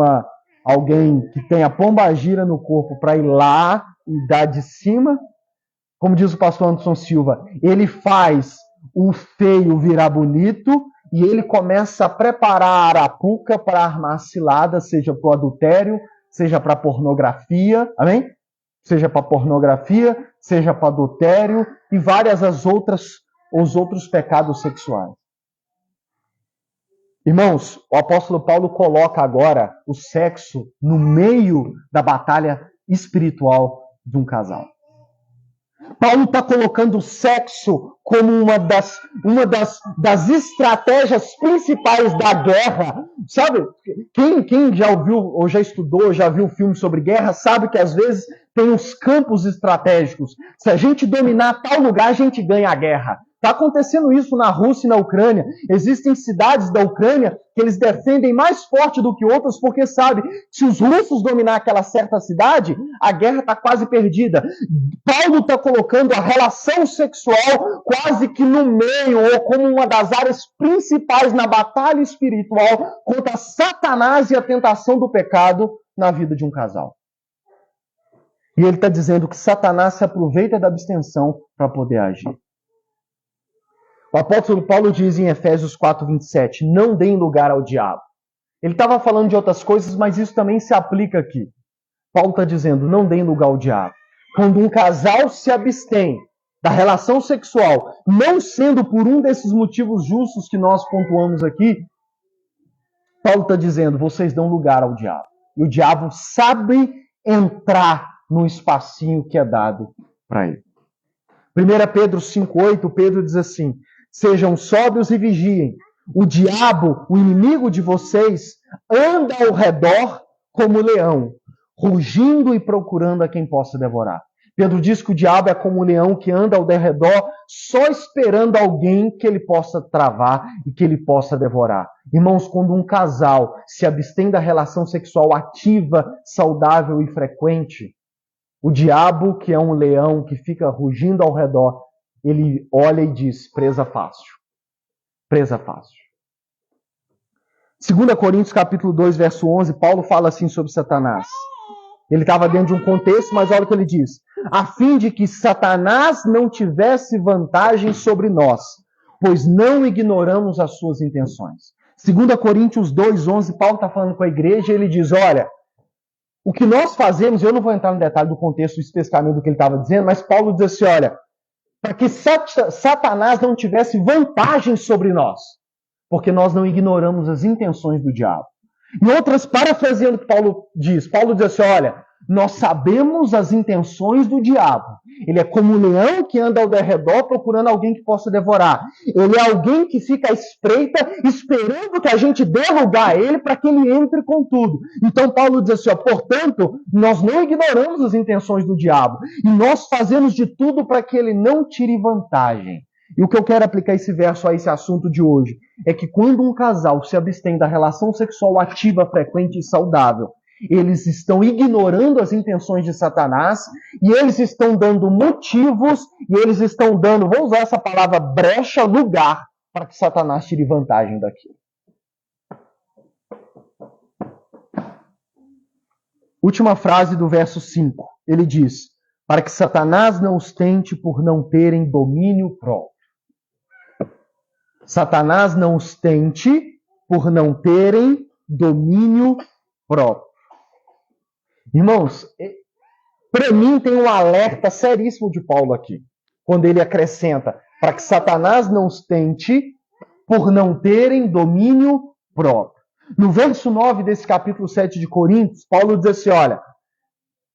alguém que tem a pombagira no corpo para ir lá e dar de cima. Como diz o pastor Anderson Silva, ele faz o feio virar bonito e ele começa a preparar a arapuca para armar cilada, seja para o adultério, seja para pornografia, amém? Seja para pornografia, seja para adultério e várias os outros pecados sexuais. Irmãos, o apóstolo Paulo coloca agora o sexo no meio da batalha espiritual de um casal. Paulo está colocando o sexo como uma das estratégias principais da guerra. Sabe, quem já ouviu, ou já estudou, já viu filme sobre guerra, sabe que às vezes tem os campos estratégicos. Se a gente dominar tal lugar, a gente ganha a guerra. Está acontecendo isso na Rússia e na Ucrânia. Existem cidades da Ucrânia que eles defendem mais forte do que outras, porque sabe, se os russos dominar aquela certa cidade, a guerra está quase perdida. Paulo está colocando a relação sexual quase que no meio, ou como uma das áreas principais na batalha espiritual contra Satanás e a tentação do pecado na vida de um casal. E ele está dizendo que Satanás se aproveita da abstenção para poder agir. O apóstolo Paulo diz em Efésios 4:27, não deem lugar ao diabo. Ele estava falando de outras coisas, mas isso também se aplica aqui. Paulo está dizendo, não deem lugar ao diabo. Quando um casal se abstém da relação sexual, não sendo por um desses motivos justos que nós pontuamos aqui, Paulo está dizendo, vocês dão lugar ao diabo. E o diabo sabe entrar no espacinho que é dado para ele. 1 Pedro 5:8, Pedro diz assim, sejam sóbrios e vigiem. O diabo, o inimigo de vocês, anda ao redor como leão, rugindo e procurando a quem possa devorar. Pedro diz que o diabo é como um leão que anda ao redor só esperando alguém que ele possa travar e que ele possa devorar. Irmãos, quando um casal se abstém da relação sexual ativa, saudável e frequente, o diabo, que é um leão que fica rugindo ao redor, ele olha e diz, presa fácil. Presa fácil. 2 Coríntios capítulo 2, verso 11, Paulo fala assim sobre Satanás. Ele estava dentro de um contexto, mas olha o que ele diz. A fim de que Satanás não tivesse vantagem sobre nós, pois não ignoramos as suas intenções. 2 Coríntios 2, 11, Paulo está falando com a igreja e ele diz, olha, o que nós fazemos, eu não vou entrar no detalhe do contexto especificamente do que ele estava dizendo, mas Paulo diz assim, olha, para que Satanás não tivesse vantagem sobre nós, porque nós não ignoramos as intenções do diabo. Em outras, parafraseando o que Paulo diz assim, olha, nós sabemos as intenções do diabo. Ele é como um leão que anda ao redor procurando alguém que possa devorar. Ele é alguém que fica à espreita, esperando que a gente dê lugar a ele para que ele entre com tudo. Então Paulo diz assim, ó, portanto, nós não ignoramos as intenções do diabo. E nós fazemos de tudo para que ele não tire vantagem. E o que eu quero aplicar esse verso a esse assunto de hoje é que quando um casal se abstém da relação sexual ativa, frequente e saudável, eles estão ignorando as intenções de Satanás e eles estão dando motivos e eles estão dando, vou usar essa palavra, brecha, lugar para que Satanás tire vantagem daquilo. Última frase do verso 5. Ele diz, para que Satanás não os tente por não terem domínio próprio. Satanás não os tente por não terem domínio próprio. Irmãos, para mim tem um alerta seríssimo de Paulo aqui, quando ele acrescenta, para que Satanás não os tente por não terem domínio próprio. No verso 9 desse capítulo 7 de Coríntios, Paulo diz assim, olha,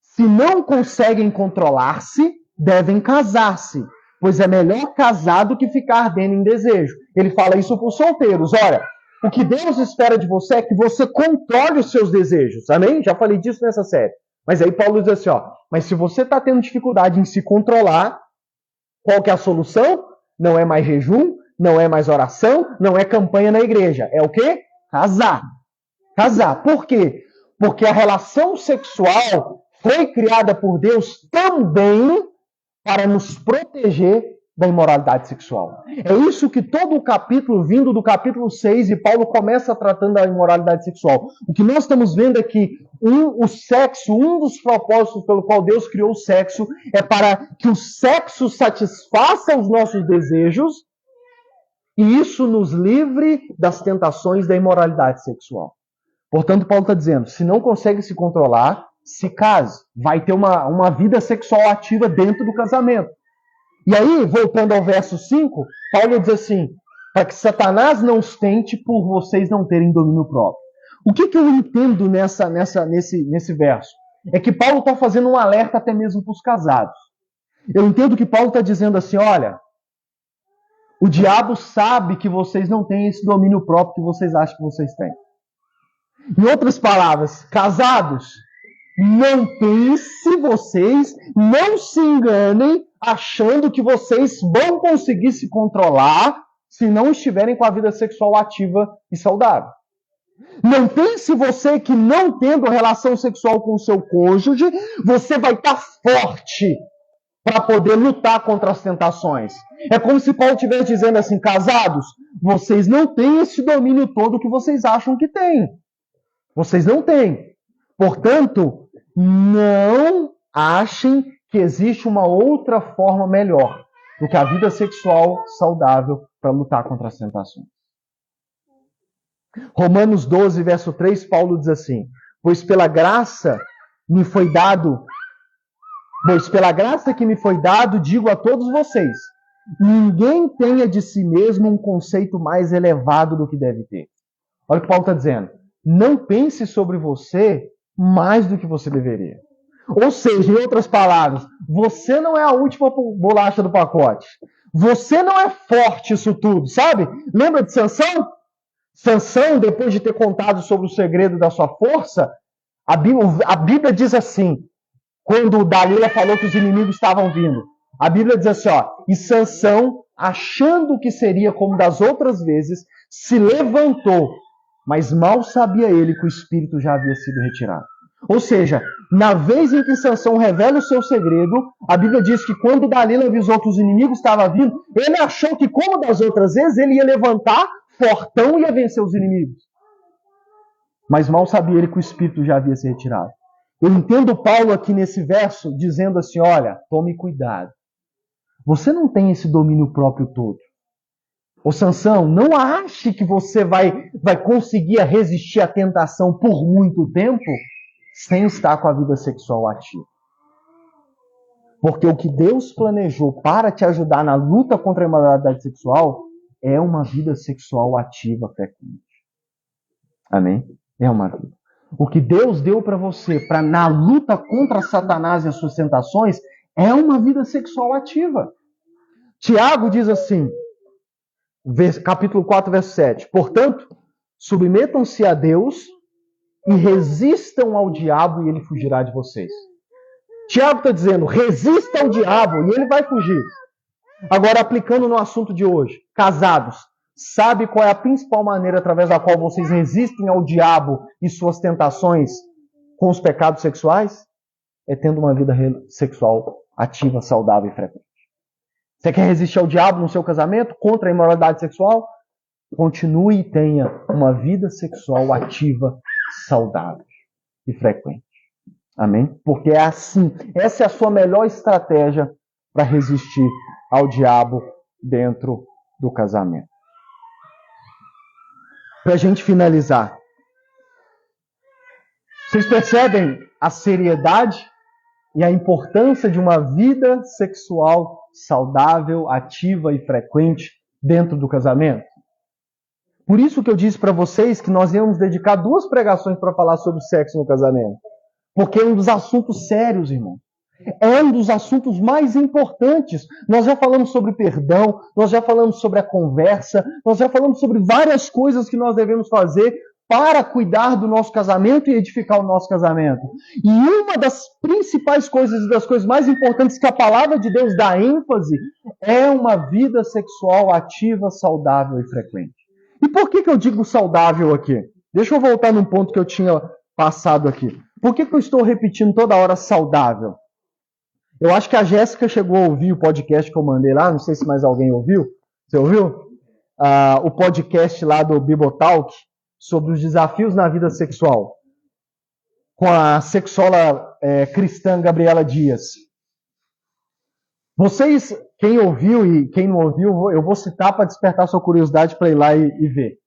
se não conseguem controlar-se, devem casar-se, pois é melhor casar do que ficar ardendo em desejo. Ele fala isso para os solteiros, olha, o que Deus espera de você é que você controle os seus desejos. Amém? Já falei disso nessa série. Mas aí Paulo diz assim, ó, mas se você está tendo dificuldade em se controlar, qual que é a solução? Não é mais jejum, não é mais oração, não é campanha na igreja. É o quê? Casar. Casar. Por quê? Porque a relação sexual foi criada por Deus também para nos proteger da imoralidade sexual. É isso que todo o capítulo, vindo do capítulo 6, e Paulo começa tratando da imoralidade sexual. O que nós estamos vendo é que o sexo, um dos propósitos pelo qual Deus criou o sexo, é para que o sexo satisfaça os nossos desejos e isso nos livre das tentações da imoralidade sexual. Portanto, Paulo está dizendo, se não consegue se controlar, se case. Vai ter uma vida sexual ativa dentro do casamento. E aí, voltando ao verso 5, Paulo diz assim, para que Satanás não os tente por vocês não terem domínio próprio. O que eu entendo nesse verso? É que Paulo está fazendo um alerta até mesmo para os casados. Eu entendo que Paulo está dizendo assim, olha, o diabo sabe que vocês não têm esse domínio próprio que vocês acham que vocês têm. Em outras palavras, casados, não pense vocês, não se enganem achando que vocês vão conseguir se controlar se não estiverem com a vida sexual ativa e saudável. Não pense você que não tendo relação sexual com o seu cônjuge, você vai estar forte para poder lutar contra as tentações. É como se Paulo estivesse dizendo assim, casados, vocês não têm esse domínio todo que vocês acham que têm. Vocês não têm. Portanto, não achem que existe uma outra forma melhor do que a vida sexual saudável para lutar contra as tentações. Romanos 12, verso 3, Paulo diz assim, pois pela graça que me foi dado, digo a todos vocês, ninguém tenha de si mesmo um conceito mais elevado do que deve ter. Olha o que Paulo está dizendo. Não pense sobre você mais do que você deveria. Ou seja, em outras palavras, você não é a última bolacha do pacote. Você não é forte isso tudo, sabe? Lembra de Sansão? Sansão, depois de ter contado sobre o segredo da sua força, a Bíblia diz assim, quando Dalila falou que os inimigos estavam vindo, a Bíblia diz assim, e Sansão, achando que seria como das outras vezes, se levantou, mas mal sabia ele que o espírito já havia sido retirado. Ou seja, na vez em que Sansão revela o seu segredo, a Bíblia diz que quando Dalila avisou que os inimigos estavam vindo, ele achou que, como das outras vezes, ele ia levantar fortão e ia vencer os inimigos. Mas mal sabia ele que o espírito já havia se retirado. Eu entendo Paulo aqui nesse verso dizendo assim, olha, tome cuidado. Você não tem esse domínio próprio todo. Ô Sansão, não ache que você vai conseguir resistir à tentação por muito tempo sem estar com a vida sexual ativa. Porque o que Deus planejou para te ajudar na luta contra a imoralidade sexual é uma vida sexual ativa frequente. Amém? É uma vida. O que Deus deu para você na luta contra Satanás e as suas tentações é uma vida sexual ativa. Tiago diz assim, capítulo 4, verso 7. Portanto, submetam-se a Deus e resistam ao diabo e ele fugirá de vocês. Tiago está dizendo, resista ao diabo e ele vai fugir. Agora, aplicando no assunto de hoje, casados, sabe qual é a principal maneira através da qual vocês resistem ao diabo e suas tentações com os pecados sexuais? É tendo uma vida sexual ativa, saudável e frequente. Você quer resistir ao diabo no seu casamento contra a imoralidade sexual? Continue e tenha uma vida sexual ativa, saudável e frequente. Amém? Porque é assim, essa é a sua melhor estratégia para resistir ao diabo dentro do casamento. Para a gente finalizar, vocês percebem a seriedade e a importância de uma vida sexual saudável, ativa e frequente dentro do casamento? Por isso que eu disse para vocês que nós íamos dedicar 2 pregações para falar sobre sexo no casamento. Porque é um dos assuntos sérios, irmão. É um dos assuntos mais importantes. Nós já falamos sobre perdão, nós já falamos sobre a conversa, nós já falamos sobre várias coisas que nós devemos fazer para cuidar do nosso casamento e edificar o nosso casamento. E uma das principais coisas e das coisas mais importantes que a palavra de Deus dá ênfase é uma vida sexual ativa, saudável e frequente. E por que eu digo saudável aqui? Deixa eu voltar num ponto que eu tinha passado aqui. Por que eu estou repetindo toda hora saudável? Eu acho que a Jéssica chegou a ouvir o podcast que eu mandei lá, não sei se mais alguém ouviu. Você ouviu? O podcast lá do Bibotalk sobre os desafios na vida sexual, com a sexóloga cristã Gabriela Dias. Vocês, quem ouviu e quem não ouviu, eu vou citar para despertar sua curiosidade para ir lá e ver.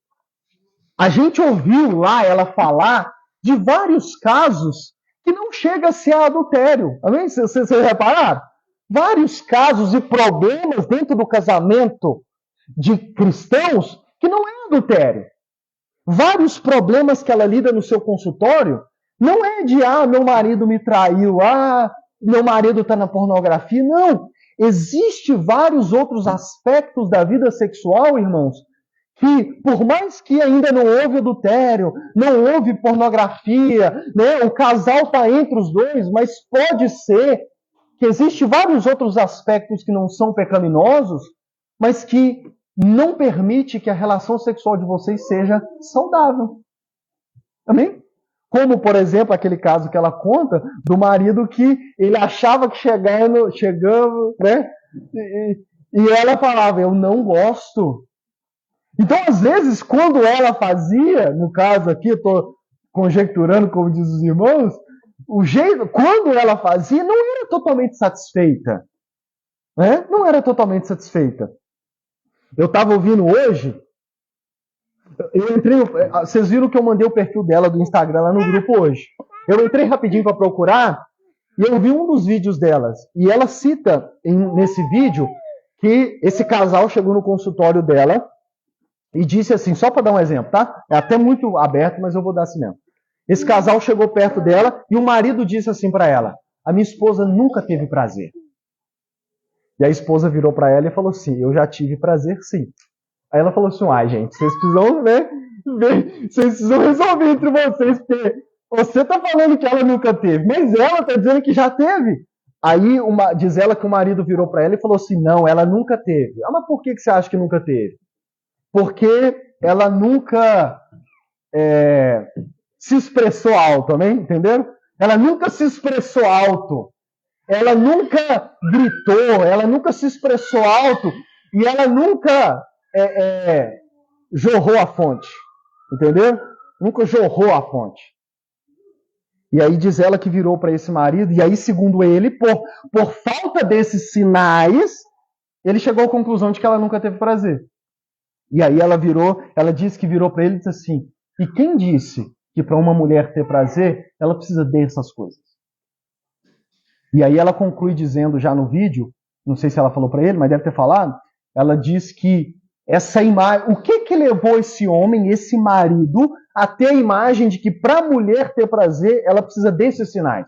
A gente ouviu lá ela falar de vários casos que não chega a ser adultério. Amém? Vocês repararam? Vários casos e problemas dentro do casamento de cristãos que não é adultério. Vários problemas que ela lida no seu consultório não é de, meu marido me traiu, meu marido está na pornografia. Não. Existem vários outros aspectos da vida sexual, irmãos, que por mais que ainda não houve adultério, não houve pornografia, né, o casal está entre os dois, mas pode ser que existem vários outros aspectos que não são pecaminosos, mas que não permite que a relação sexual de vocês seja saudável. Amém? Como, por exemplo, aquele caso que ela conta do marido que ele achava que chegando, né? E ela falava, eu não gosto. Então, às vezes, quando ela fazia, no caso aqui, eu estou conjecturando, como diz os irmãos, quando ela fazia, não era totalmente satisfeita. Né? Não era totalmente satisfeita. Eu estava ouvindo hoje, eu entrei, vocês viram que eu mandei o perfil dela do Instagram lá no grupo hoje. Eu entrei rapidinho para procurar e eu vi um dos vídeos delas. E ela cita nesse vídeo que esse casal chegou no consultório dela e disse assim, só para dar um exemplo, tá? É até muito aberto, mas eu vou dar assim mesmo. Esse casal chegou perto dela e o marido disse assim para ela, a minha esposa nunca teve prazer. E a esposa virou para ela e falou assim, eu já tive prazer sim. Aí ela falou assim, gente, vocês precisam vocês precisam resolver entre vocês, porque você tá falando que ela nunca teve, mas ela tá dizendo que já teve. Aí diz ela que o marido virou para ela e falou assim, não, ela nunca teve. Mas por que você acha que nunca teve? Porque ela nunca se expressou alto, amém? Entenderam? Ela nunca se expressou alto. Ela nunca gritou, ela nunca se expressou alto e ela nunca jorrou a fonte. Entendeu? Nunca jorrou a fonte. E aí diz ela que virou para esse marido, e aí, segundo ele, por falta desses sinais, ele chegou à conclusão de que ela nunca teve prazer. E aí ela disse que virou para ele e disse assim, e quem disse que para uma mulher ter prazer, ela precisa dessas coisas? E aí ela conclui dizendo já no vídeo, não sei se ela falou para ele, mas deve ter falado, ela diz que essa imagem, o que levou esse homem, esse marido, a ter a imagem de que para a mulher ter prazer, ela precisa desses sinais?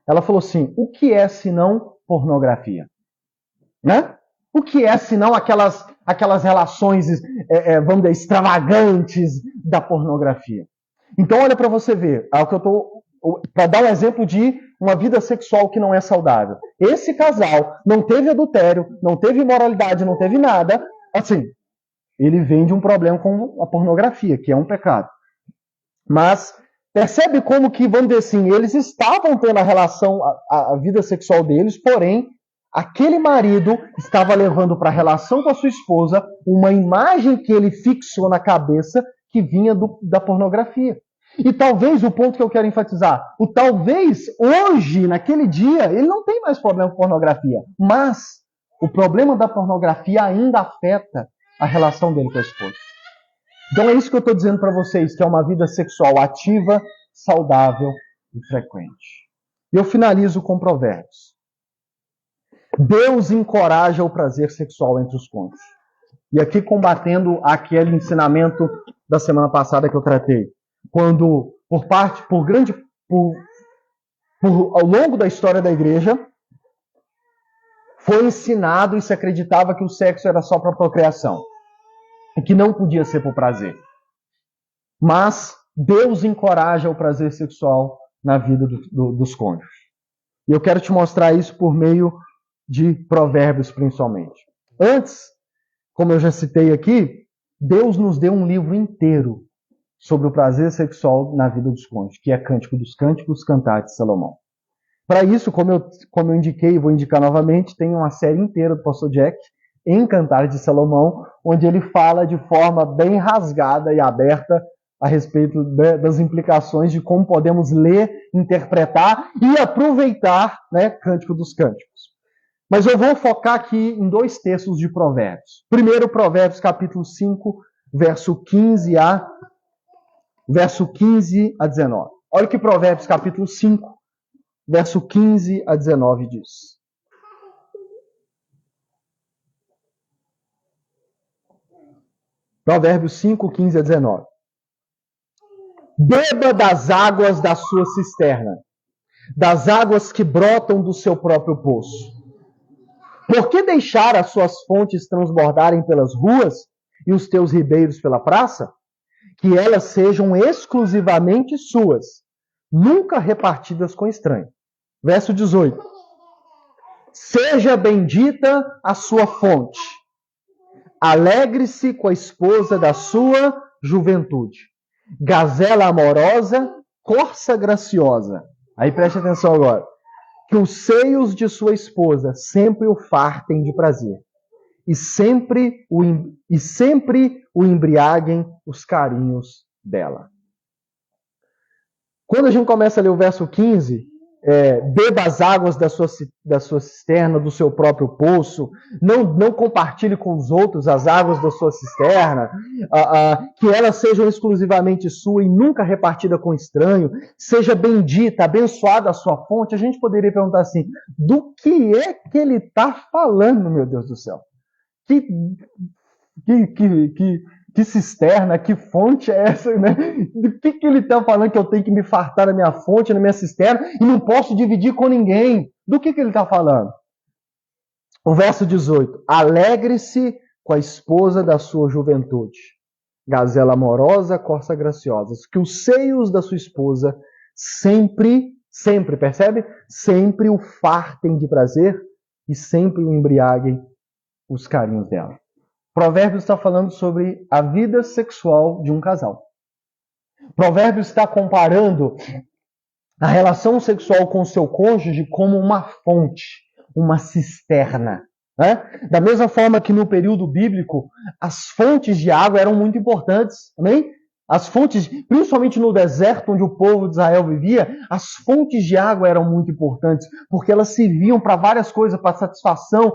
Ela falou assim, o que é senão pornografia? Né? O que é senão aquelas relações, vamos dizer, extravagantes da pornografia? Então olha para você ver, para dar um exemplo de uma vida sexual que não é saudável. Esse casal não teve adultério, não teve imoralidade, não teve nada. Assim, ele vem de um problema com a pornografia, que é um pecado. Mas percebe como que, vamos dizer assim, eles estavam tendo a relação, a vida sexual deles, porém, aquele marido estava levando para a relação com a sua esposa uma imagem que ele fixou na cabeça que vinha da pornografia. E talvez o ponto que eu quero enfatizar, talvez hoje, naquele dia, ele não tem mais problema com pornografia, mas o problema da pornografia ainda afeta a relação dele com a esposa. Então é isso que eu estou dizendo para vocês, que é uma vida sexual ativa, saudável e frequente. E eu finalizo com Provérbios. Deus encoraja o prazer sexual entre os cônjuges. E aqui combatendo aquele ensinamento da semana passada que eu tratei. Quando, ao longo da história da igreja, foi ensinado e se acreditava que o sexo era só para procriação. E que não podia ser por prazer. Mas Deus encoraja o prazer sexual na vida dos cônjuges. E eu quero te mostrar isso por meio de Provérbios, principalmente. Antes, como eu já citei aqui, Deus nos deu um livro inteiro sobre o prazer sexual na vida dos cônjuges, que é Cântico dos Cânticos, Cantares de Salomão. Para isso, como eu indiquei e vou indicar novamente, tem uma série inteira do Pastor Jack, em Cantares de Salomão, onde ele fala de forma bem rasgada e aberta a respeito das implicações de como podemos ler, interpretar e aproveitar, né, Cântico dos Cânticos. Mas eu vou focar aqui em 2 textos de Provérbios. Primeiro, Provérbios capítulo 5, verso 15 a 19. Olha o que Provérbios capítulo 5, verso 15 a 19 diz. Provérbios 5, 15 a 19. Beba das águas da sua cisterna, das águas que brotam do seu próprio poço. Por que deixar as suas fontes transbordarem pelas ruas e os teus ribeiros pela praça? Que elas sejam exclusivamente suas, nunca repartidas com estranho. Verso 18. Seja bendita a sua fonte. Alegre-se com a esposa da sua juventude. Gazela amorosa, corça graciosa. Aí preste atenção agora. Que os seios de sua esposa sempre o fartem de prazer. E sempre o embriaguem os carinhos dela. Quando a gente começa a ler o verso 15, beba as águas da sua cisterna, do seu próprio poço, não compartilhe com os outros as águas da sua cisterna, que elas sejam exclusivamente sua e nunca repartida com estranho, seja bendita, abençoada a sua fonte. A gente poderia perguntar assim, do que é que ele está falando, meu Deus do céu? Que cisterna, que fonte é essa, né? Do que ele está falando que eu tenho que me fartar na minha fonte, na minha cisterna, e não posso dividir com ninguém? Do que ele está falando? O verso 18. Alegre-se com a esposa da sua juventude. Gazela amorosa, corça graciosa. Que os seios da sua esposa sempre, percebe? Sempre o fartem de prazer e sempre o embriaguem os carinhos dela. Provérbios está falando sobre a vida sexual de um casal. Provérbios está comparando a relação sexual com o seu cônjuge como uma fonte, uma cisterna. Né? Da mesma forma que no período bíblico, as fontes de água eram muito importantes. Amém? As fontes, principalmente no deserto onde o povo de Israel vivia, as fontes de água eram muito importantes, porque elas serviam para várias coisas, para satisfação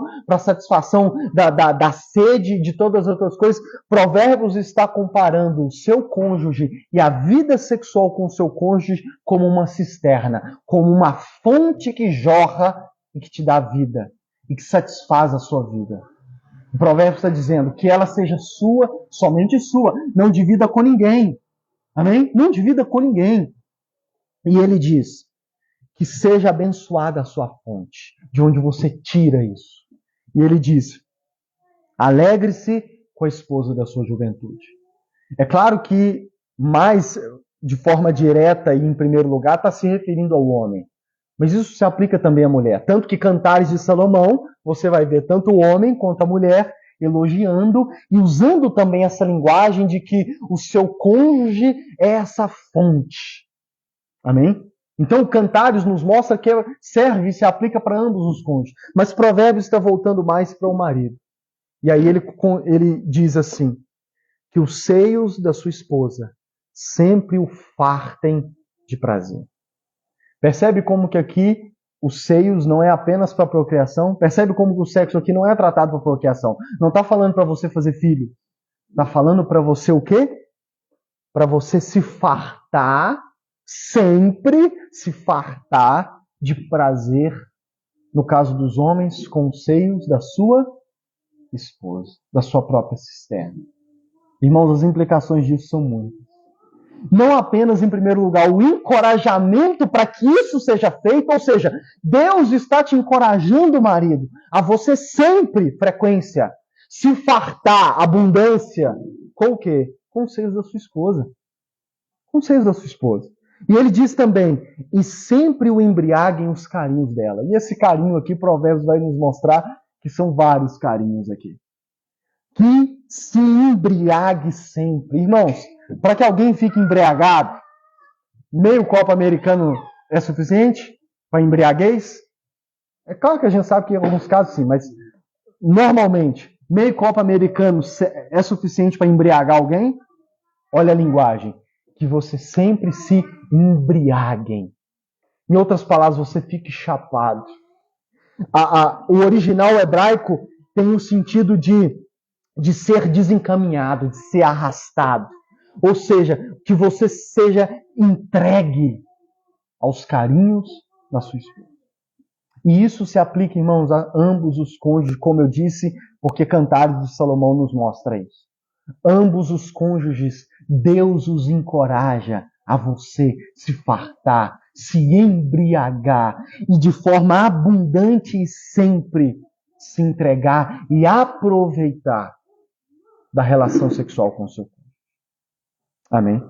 da sede, de todas as outras coisas. Provérbios está comparando o seu cônjuge e a vida sexual com o seu cônjuge como uma cisterna, como uma fonte que jorra e que te dá vida, e que satisfaz a sua vida. O provérbio está dizendo que ela seja sua, somente sua. Não divida com ninguém. Amém? Não divida com ninguém. E ele diz que seja abençoada a sua fonte, de onde você tira isso. E ele diz, alegre-se com a esposa da sua juventude. É claro que mais de forma direta e em primeiro lugar está se referindo ao homem. Mas isso se aplica também à mulher. Tanto que Cantares de Salomão, você vai ver tanto o homem quanto a mulher elogiando e usando também essa linguagem de que o seu cônjuge é essa fonte. Amém? Então, Cantares nos mostra que serve e se aplica para ambos os cônjuges. Mas Provérbios está voltando mais para o marido. E aí ele diz assim, que os seios da sua esposa sempre o fartem de prazer. Percebe como que aqui os seios não é apenas para procriação? Percebe como que o sexo aqui não é tratado para procriação? Não está falando para você fazer filho. Está falando para você o quê? Para você se fartar, sempre se fartar de prazer, no caso dos homens, com os seios da sua esposa, da sua própria cisterna. Irmãos, as implicações disso são muitas. Não apenas, em primeiro lugar, o encorajamento para que isso seja feito, ou seja, Deus está te encorajando, marido, a você sempre, frequência, se fartar, abundância, com o quê? Com os seios da sua esposa. Com os seios da sua esposa. E ele diz também, e sempre o embriaguem os carinhos dela. E esse carinho aqui, Provérbios vai nos mostrar que são vários carinhos aqui. Que se embriague sempre. Irmãos, para que alguém fique embriagado, meio copo americano é suficiente? para embriaguez? É claro que a gente sabe que em alguns casos sim, mas normalmente, meio copo americano é suficiente para embriagar alguém? Olha a linguagem. Que você sempre se embriaguem. Em outras palavras, você fique chapado. O original hebraico tem o sentido de ser desencaminhado, de ser arrastado. Ou seja, que você seja entregue aos carinhos da sua esposa. E isso se aplica, irmãos, a ambos os cônjuges, como eu disse, porque Cantares de Salomão nos mostra isso. Ambos os cônjuges, Deus os encoraja a você se fartar, se embriagar e de forma abundante e sempre se entregar e aproveitar da relação sexual com o seu cônjuge. Amém?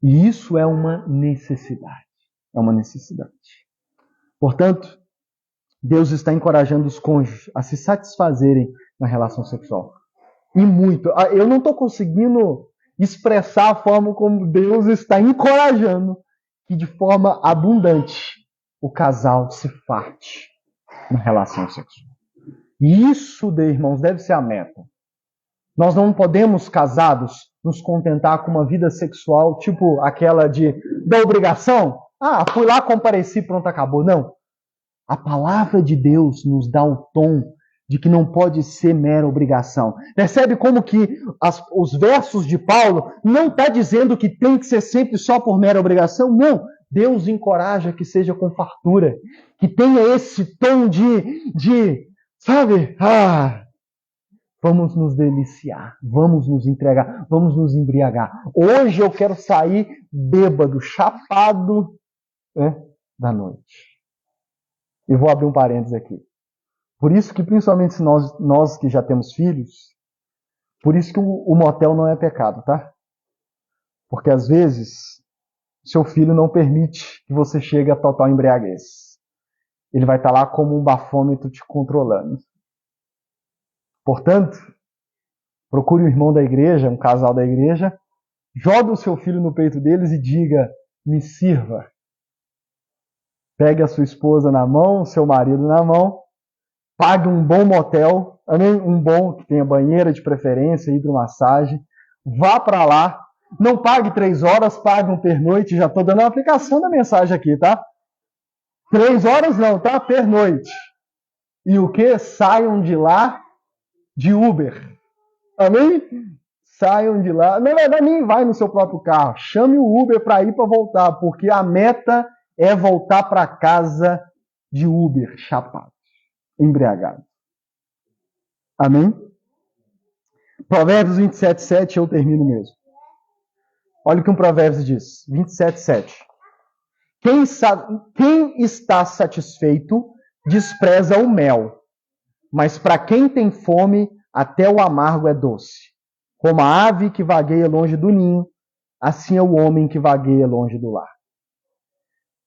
E isso é uma necessidade. É uma necessidade. Portanto, Deus está encorajando os cônjuges a se satisfazerem na relação sexual. E muito. Eu não estou conseguindo expressar a forma como Deus está encorajando que de forma abundante o casal se farte na relação sexual. E isso, irmãos, deve ser a meta. Nós não podemos, casados, nos contentar com uma vida sexual tipo aquela da obrigação. Fui lá, compareci, pronto, acabou. Não. A palavra de Deus nos dá o tom de que não pode ser mera obrigação. Percebe como que os versos de Paulo não está dizendo que tem que ser sempre só por mera obrigação? Não. Deus encoraja que seja com fartura. Que tenha esse tom sabe? Vamos nos deliciar, vamos nos entregar, vamos nos embriagar. Hoje eu quero sair bêbado, chapado, da noite. E vou abrir um parênteses aqui. Por isso que, principalmente se nós que já temos filhos, por isso que o motel não é pecado, tá? Porque às vezes, seu filho não permite que você chegue a total embriaguez. Ele vai estar lá como um bafômetro te controlando. Portanto, procure um irmão da igreja, um casal da igreja, jogue o seu filho no peito deles e diga, me sirva. Pegue a sua esposa na mão, o seu marido na mão, pague um bom motel, um bom que tenha banheira de preferência, hidromassagem, vá para lá, não pague 3 horas, pague um pernoite, já estou dando a aplicação da mensagem aqui, tá? 3 horas não, tá? Pernoite. E o que? Saiam de lá de Uber. Amém? Saiam de lá. Na verdade, nem vai no seu próprio carro. Chame o Uber para ir para voltar, porque a meta é voltar para casa de Uber, chapado, embriagado. Amém? Provérbios 27:7, eu termino mesmo. Olha o que um Provérbios diz. 27:7. Quem está satisfeito despreza o mel, mas para quem tem fome, até o amargo é doce. Como a ave que vagueia longe do ninho, assim é o homem que vagueia longe do lar.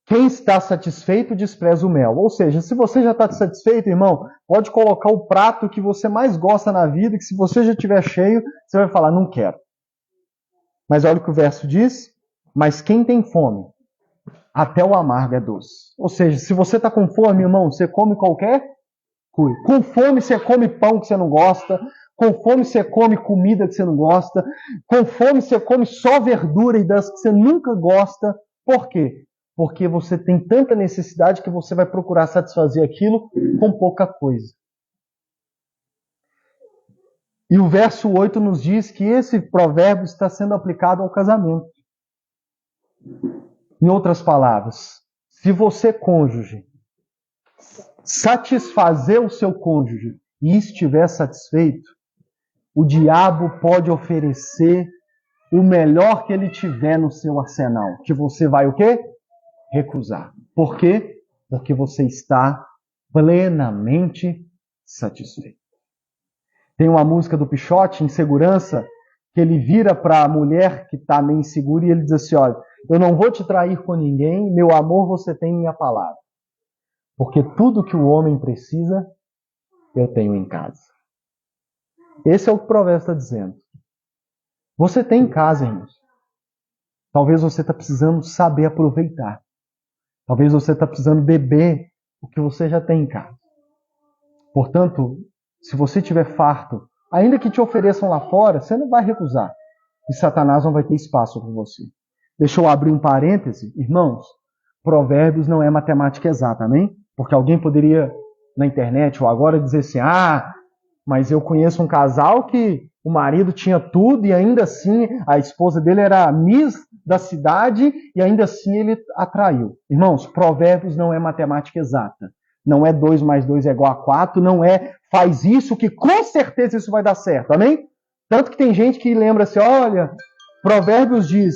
Quem está satisfeito despreza o mel. Ou seja, se você já está satisfeito, irmão, pode colocar o prato que você mais gosta na vida, que se você já estiver cheio, você vai falar, não quero. Mas olha o que o verso diz. Mas quem tem fome, até o amargo é doce. Ou seja, se você está com fome, irmão, você come qualquer coisa. Com fome você come pão que você não gosta. Com fome você come comida que você não gosta. Com fome você come só verdura e das que você nunca gosta. Por quê? Porque você tem tanta necessidade que você vai procurar satisfazer aquilo com pouca coisa. E o verso 8 nos diz que esse provérbio está sendo aplicado ao casamento. Em outras palavras, se você, cônjuge, satisfazer o seu cônjuge e estiver satisfeito, o diabo pode oferecer o melhor que ele tiver no seu arsenal. Que você vai o quê? Recusar. Por quê? Porque você está plenamente satisfeito. Tem uma música do Pichote, Insegurança, que ele vira para a mulher que está meio insegura e ele diz assim, olha, eu não vou te trair com ninguém, meu amor você tem minha palavra. Porque tudo que o homem precisa, eu tenho em casa. Esse é o que o provérbio está dizendo. Você tem em casa, irmãos. Talvez você está precisando saber aproveitar. Talvez você está precisando beber o que você já tem em casa. Portanto, se você estiver farto, ainda que te ofereçam lá fora, você não vai recusar. E Satanás não vai ter espaço para você. Deixa eu abrir um parêntese. Irmãos, Provérbios não é matemática exata, amém? Porque alguém poderia, na internet ou agora, dizer assim, mas eu conheço um casal que o marido tinha tudo e ainda assim a esposa dele era a Miss da cidade e ainda assim ele atraiu. Irmãos, Provérbios não é matemática exata. Não é 2 mais 2 é igual a 4, não é faz isso que com certeza isso vai dar certo, amém? Tanto que tem gente que lembra assim, olha, Provérbios diz,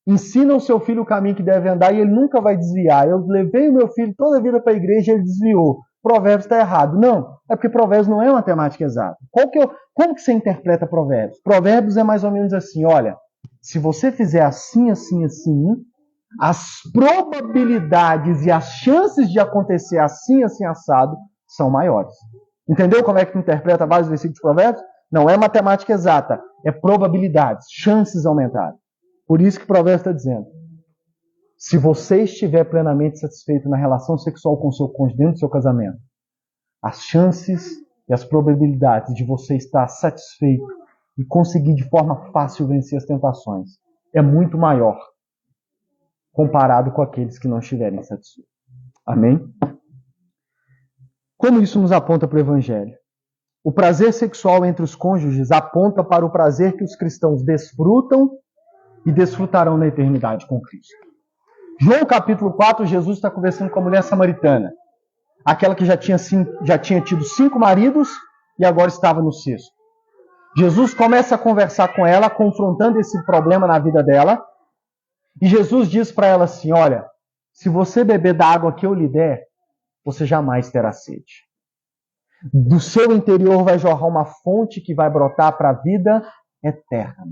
ensina o seu filho o caminho que deve andar e ele nunca vai desviar. Eu levei o meu filho toda a vida para a igreja e ele desviou. Provérbios está errado. Não, é porque Provérbios não é matemática exata. Como que você interpreta Provérbios? Provérbios é mais ou menos assim, olha, se você fizer assim, assim, assim, as probabilidades e as chances de acontecer assim, assim, assado, são maiores. Entendeu como é que interpreta vários versículos de Provérbios? Não é matemática exata, é probabilidades, chances aumentadas. Por isso que Provérbios está dizendo, se você estiver plenamente satisfeito na relação sexual com o seu cônjuge dentro do seu casamento, as chances e as probabilidades de você estar satisfeito e conseguir de forma fácil vencer as tentações é muito maior comparado com aqueles que não estiverem satisfeitos. Amém? Como isso nos aponta para o Evangelho? O prazer sexual entre os cônjuges aponta para o prazer que os cristãos desfrutam e desfrutarão na eternidade com Cristo. João capítulo 4, Jesus está conversando com a mulher samaritana. Aquela que já tinha tido 5 maridos e agora estava no 6º. Jesus começa a conversar com ela, confrontando esse problema na vida dela. E Jesus diz para ela assim, olha, se você beber da água que eu lhe der, você jamais terá sede. Do seu interior vai jorrar uma fonte que vai brotar para a vida eterna.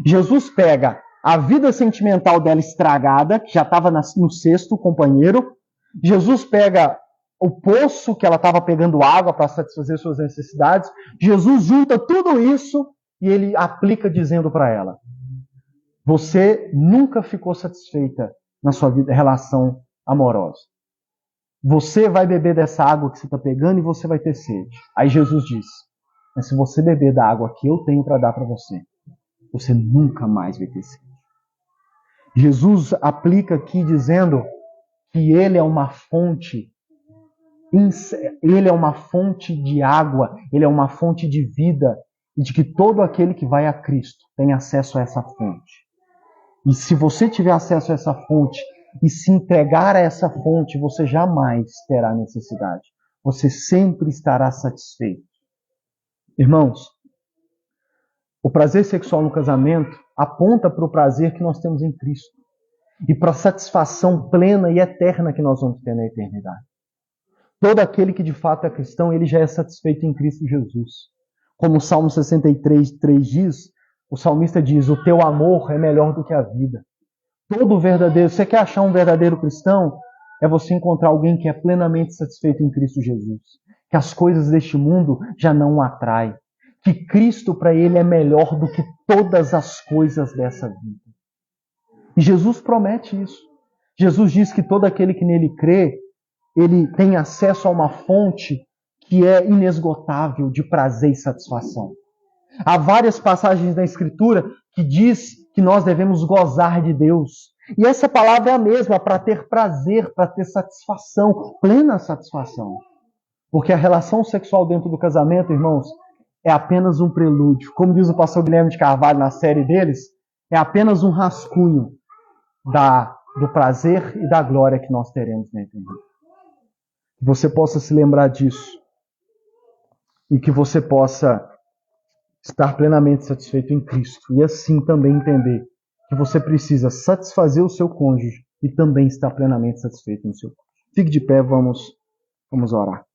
Jesus pega a vida sentimental dela estragada, que já estava no 6º companheiro. Jesus pega o poço que ela estava pegando água para satisfazer suas necessidades. Jesus junta tudo isso e ele aplica dizendo para ela, você nunca ficou satisfeita na sua vida, relação amorosa. Você vai beber dessa água que você está pegando e você vai ter sede. Aí Jesus diz, mas se você beber da água que eu tenho para dar para você, você nunca mais vai ter sede. Jesus aplica aqui dizendo que ele é uma fonte de água, ele é uma fonte de vida e de que todo aquele que vai a Cristo tem acesso a essa fonte. E se você tiver acesso a essa fonte e se entregar a essa fonte, você jamais terá necessidade. Você sempre estará satisfeito. Irmãos, o prazer sexual no casamento aponta para o prazer que nós temos em Cristo e para a satisfação plena e eterna que nós vamos ter na eternidade. Todo aquele que de fato é cristão, ele já é satisfeito em Cristo Jesus. Como o Salmo 63:3 diz, o salmista diz, o teu amor é melhor do que a vida. Todo verdadeiro, você quer achar um verdadeiro cristão? É você encontrar alguém que é plenamente satisfeito em Cristo Jesus. Que as coisas deste mundo já não o atraem. Que Cristo para ele é melhor do que todas as coisas dessa vida. E Jesus promete isso. Jesus diz que todo aquele que nele crê, ele tem acesso a uma fonte que é inesgotável de prazer e satisfação. Há várias passagens na Escritura que diz que nós devemos gozar de Deus. E essa palavra é a mesma, para ter prazer, para ter satisfação, plena satisfação. Porque a relação sexual dentro do casamento, irmãos, é apenas um prelúdio. Como diz o pastor Guilherme de Carvalho na série deles, é apenas um rascunho do prazer e da glória que nós teremos na eternidade. Que você possa se lembrar disso. E que você possa estar plenamente satisfeito em Cristo. E assim também entender que você precisa satisfazer o seu cônjuge e também estar plenamente satisfeito no seu cônjuge. Fique de pé, vamos orar.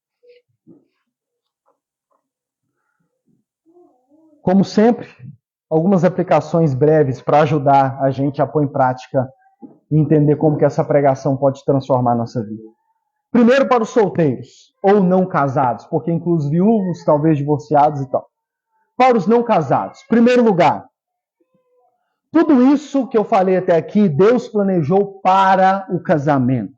Como sempre, algumas aplicações breves para ajudar a gente a pôr em prática e entender como que essa pregação pode transformar a nossa vida. Primeiro para os solteiros, ou não casados, porque inclui os viúvos, talvez divorciados e tal. Para os não casados, primeiro lugar, tudo isso que eu falei até aqui, Deus planejou para o casamento.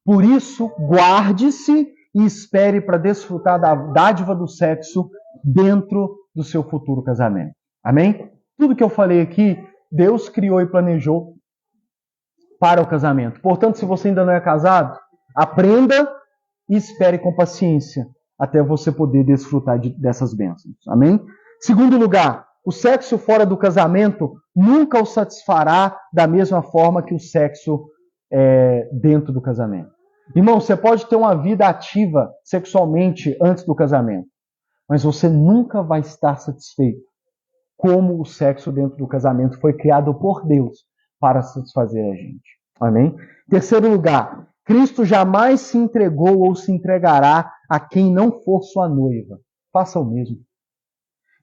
Por isso, guarde-se e espere para desfrutar da dádiva do sexo dentro do seu futuro casamento. Amém? Tudo que eu falei aqui, Deus criou e planejou para o casamento. Portanto, se você ainda não é casado, aprenda e espere com paciência até você poder desfrutar dessas bênçãos. Amém? Segundo lugar, o sexo fora do casamento nunca o satisfará da mesma forma que o sexo dentro do casamento. Irmão, você pode ter uma vida ativa sexualmente antes do casamento, mas você nunca vai estar satisfeito como o sexo dentro do casamento foi criado por Deus para satisfazer a gente. Amém? Terceiro lugar, Cristo jamais se entregou ou se entregará a quem não for sua noiva. Faça o mesmo.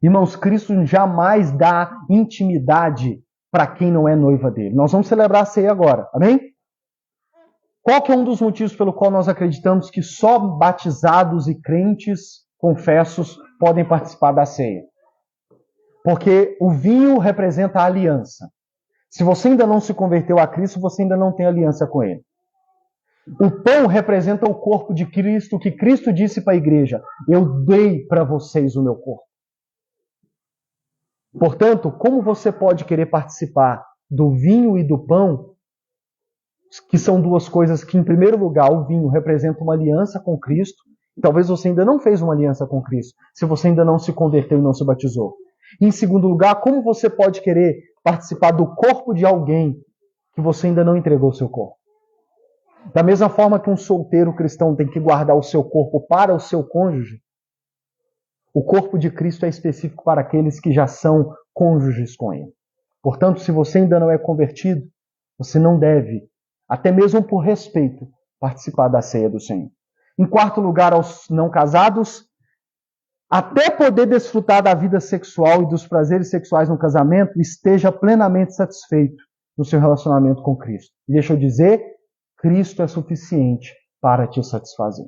Irmãos, Cristo jamais dá intimidade para quem não é noiva dele. Nós vamos celebrar a ceia agora. Amém? Qual que é um dos motivos pelo qual nós acreditamos que só batizados e crentes confessos podem participar da ceia? Porque o vinho representa a aliança. Se você ainda não se converteu a Cristo, você ainda não tem aliança com Ele. O pão representa o corpo de Cristo, que Cristo disse para a igreja: eu dei para vocês o meu corpo. Portanto, como você pode querer participar do vinho e do pão, que são duas coisas que, em primeiro lugar, o vinho representa uma aliança com Cristo. Talvez você ainda não fez uma aliança com Cristo, se você ainda não se converteu e não se batizou. Em segundo lugar, como você pode querer participar do corpo de alguém que você ainda não entregou o seu corpo? Da mesma forma que um solteiro cristão tem que guardar o seu corpo para o seu cônjuge, o corpo de Cristo é específico para aqueles que já são cônjuges com Ele. Portanto, se você ainda não é convertido, você não deve, até mesmo por respeito, participar da ceia do Senhor. Em quarto lugar, aos não casados, até poder desfrutar da vida sexual e dos prazeres sexuais no casamento, esteja plenamente satisfeito no seu relacionamento com Cristo. E deixa eu dizer, Cristo é suficiente para te satisfazer,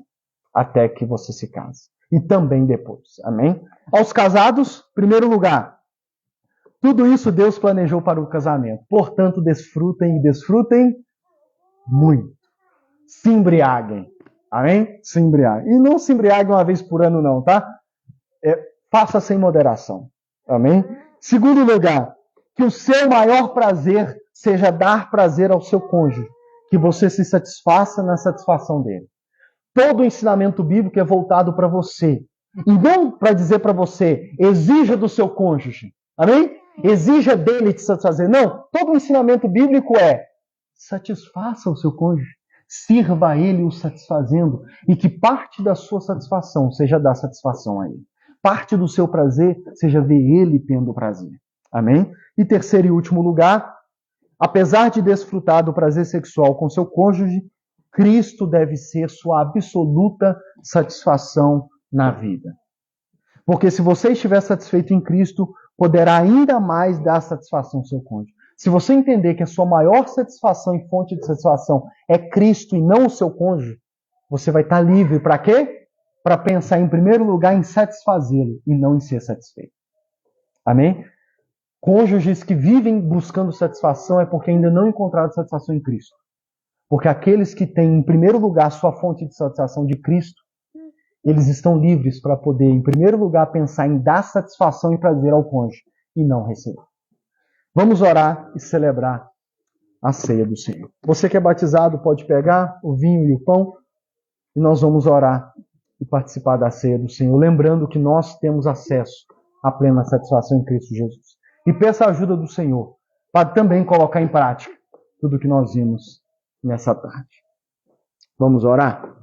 até que você se case. E também depois. Amém? Aos casados, primeiro lugar, tudo isso Deus planejou para o casamento. Portanto, desfrutem e desfrutem muito. Se embriaguem. Amém? Se embriaguem. E não se embriaguem uma vez por ano não, tá? Faça sem moderação. Amém? Segundo lugar, que o seu maior prazer seja dar prazer ao seu cônjuge. Que você se satisfaça na satisfação dele. Todo o ensinamento bíblico é voltado para você. E não para dizer para você, exija do seu cônjuge. Amém? Exija dele te satisfazer. Não, todo o ensinamento bíblico é satisfaça o seu cônjuge. Sirva a ele o satisfazendo. E que parte da sua satisfação seja dar satisfação a ele. Parte do seu prazer seja ver ele tendo prazer. Amém? E terceiro e último lugar, apesar de desfrutar do prazer sexual com seu cônjuge, Cristo deve ser sua absoluta satisfação na vida. Porque se você estiver satisfeito em Cristo, poderá ainda mais dar satisfação ao seu cônjuge. Se você entender que a sua maior satisfação e fonte de satisfação é Cristo e não o seu cônjuge, você vai estar livre para quê? Para pensar em primeiro lugar em satisfazê-lo e não em ser satisfeito. Amém? Cônjuges que vivem buscando satisfação é porque ainda não encontraram satisfação em Cristo. Porque aqueles que têm, em primeiro lugar, sua fonte de satisfação de Cristo, eles estão livres para poder, em primeiro lugar, pensar em dar satisfação e prazer ao cônjuge e não receber. Vamos orar e celebrar a ceia do Senhor. Você que é batizado pode pegar o vinho e o pão e nós vamos orar e participar da ceia do Senhor, lembrando que nós temos acesso à plena satisfação em Cristo Jesus. E peça a ajuda do Senhor para também colocar em prática tudo o que nós vimos nessa tarde. Vamos orar?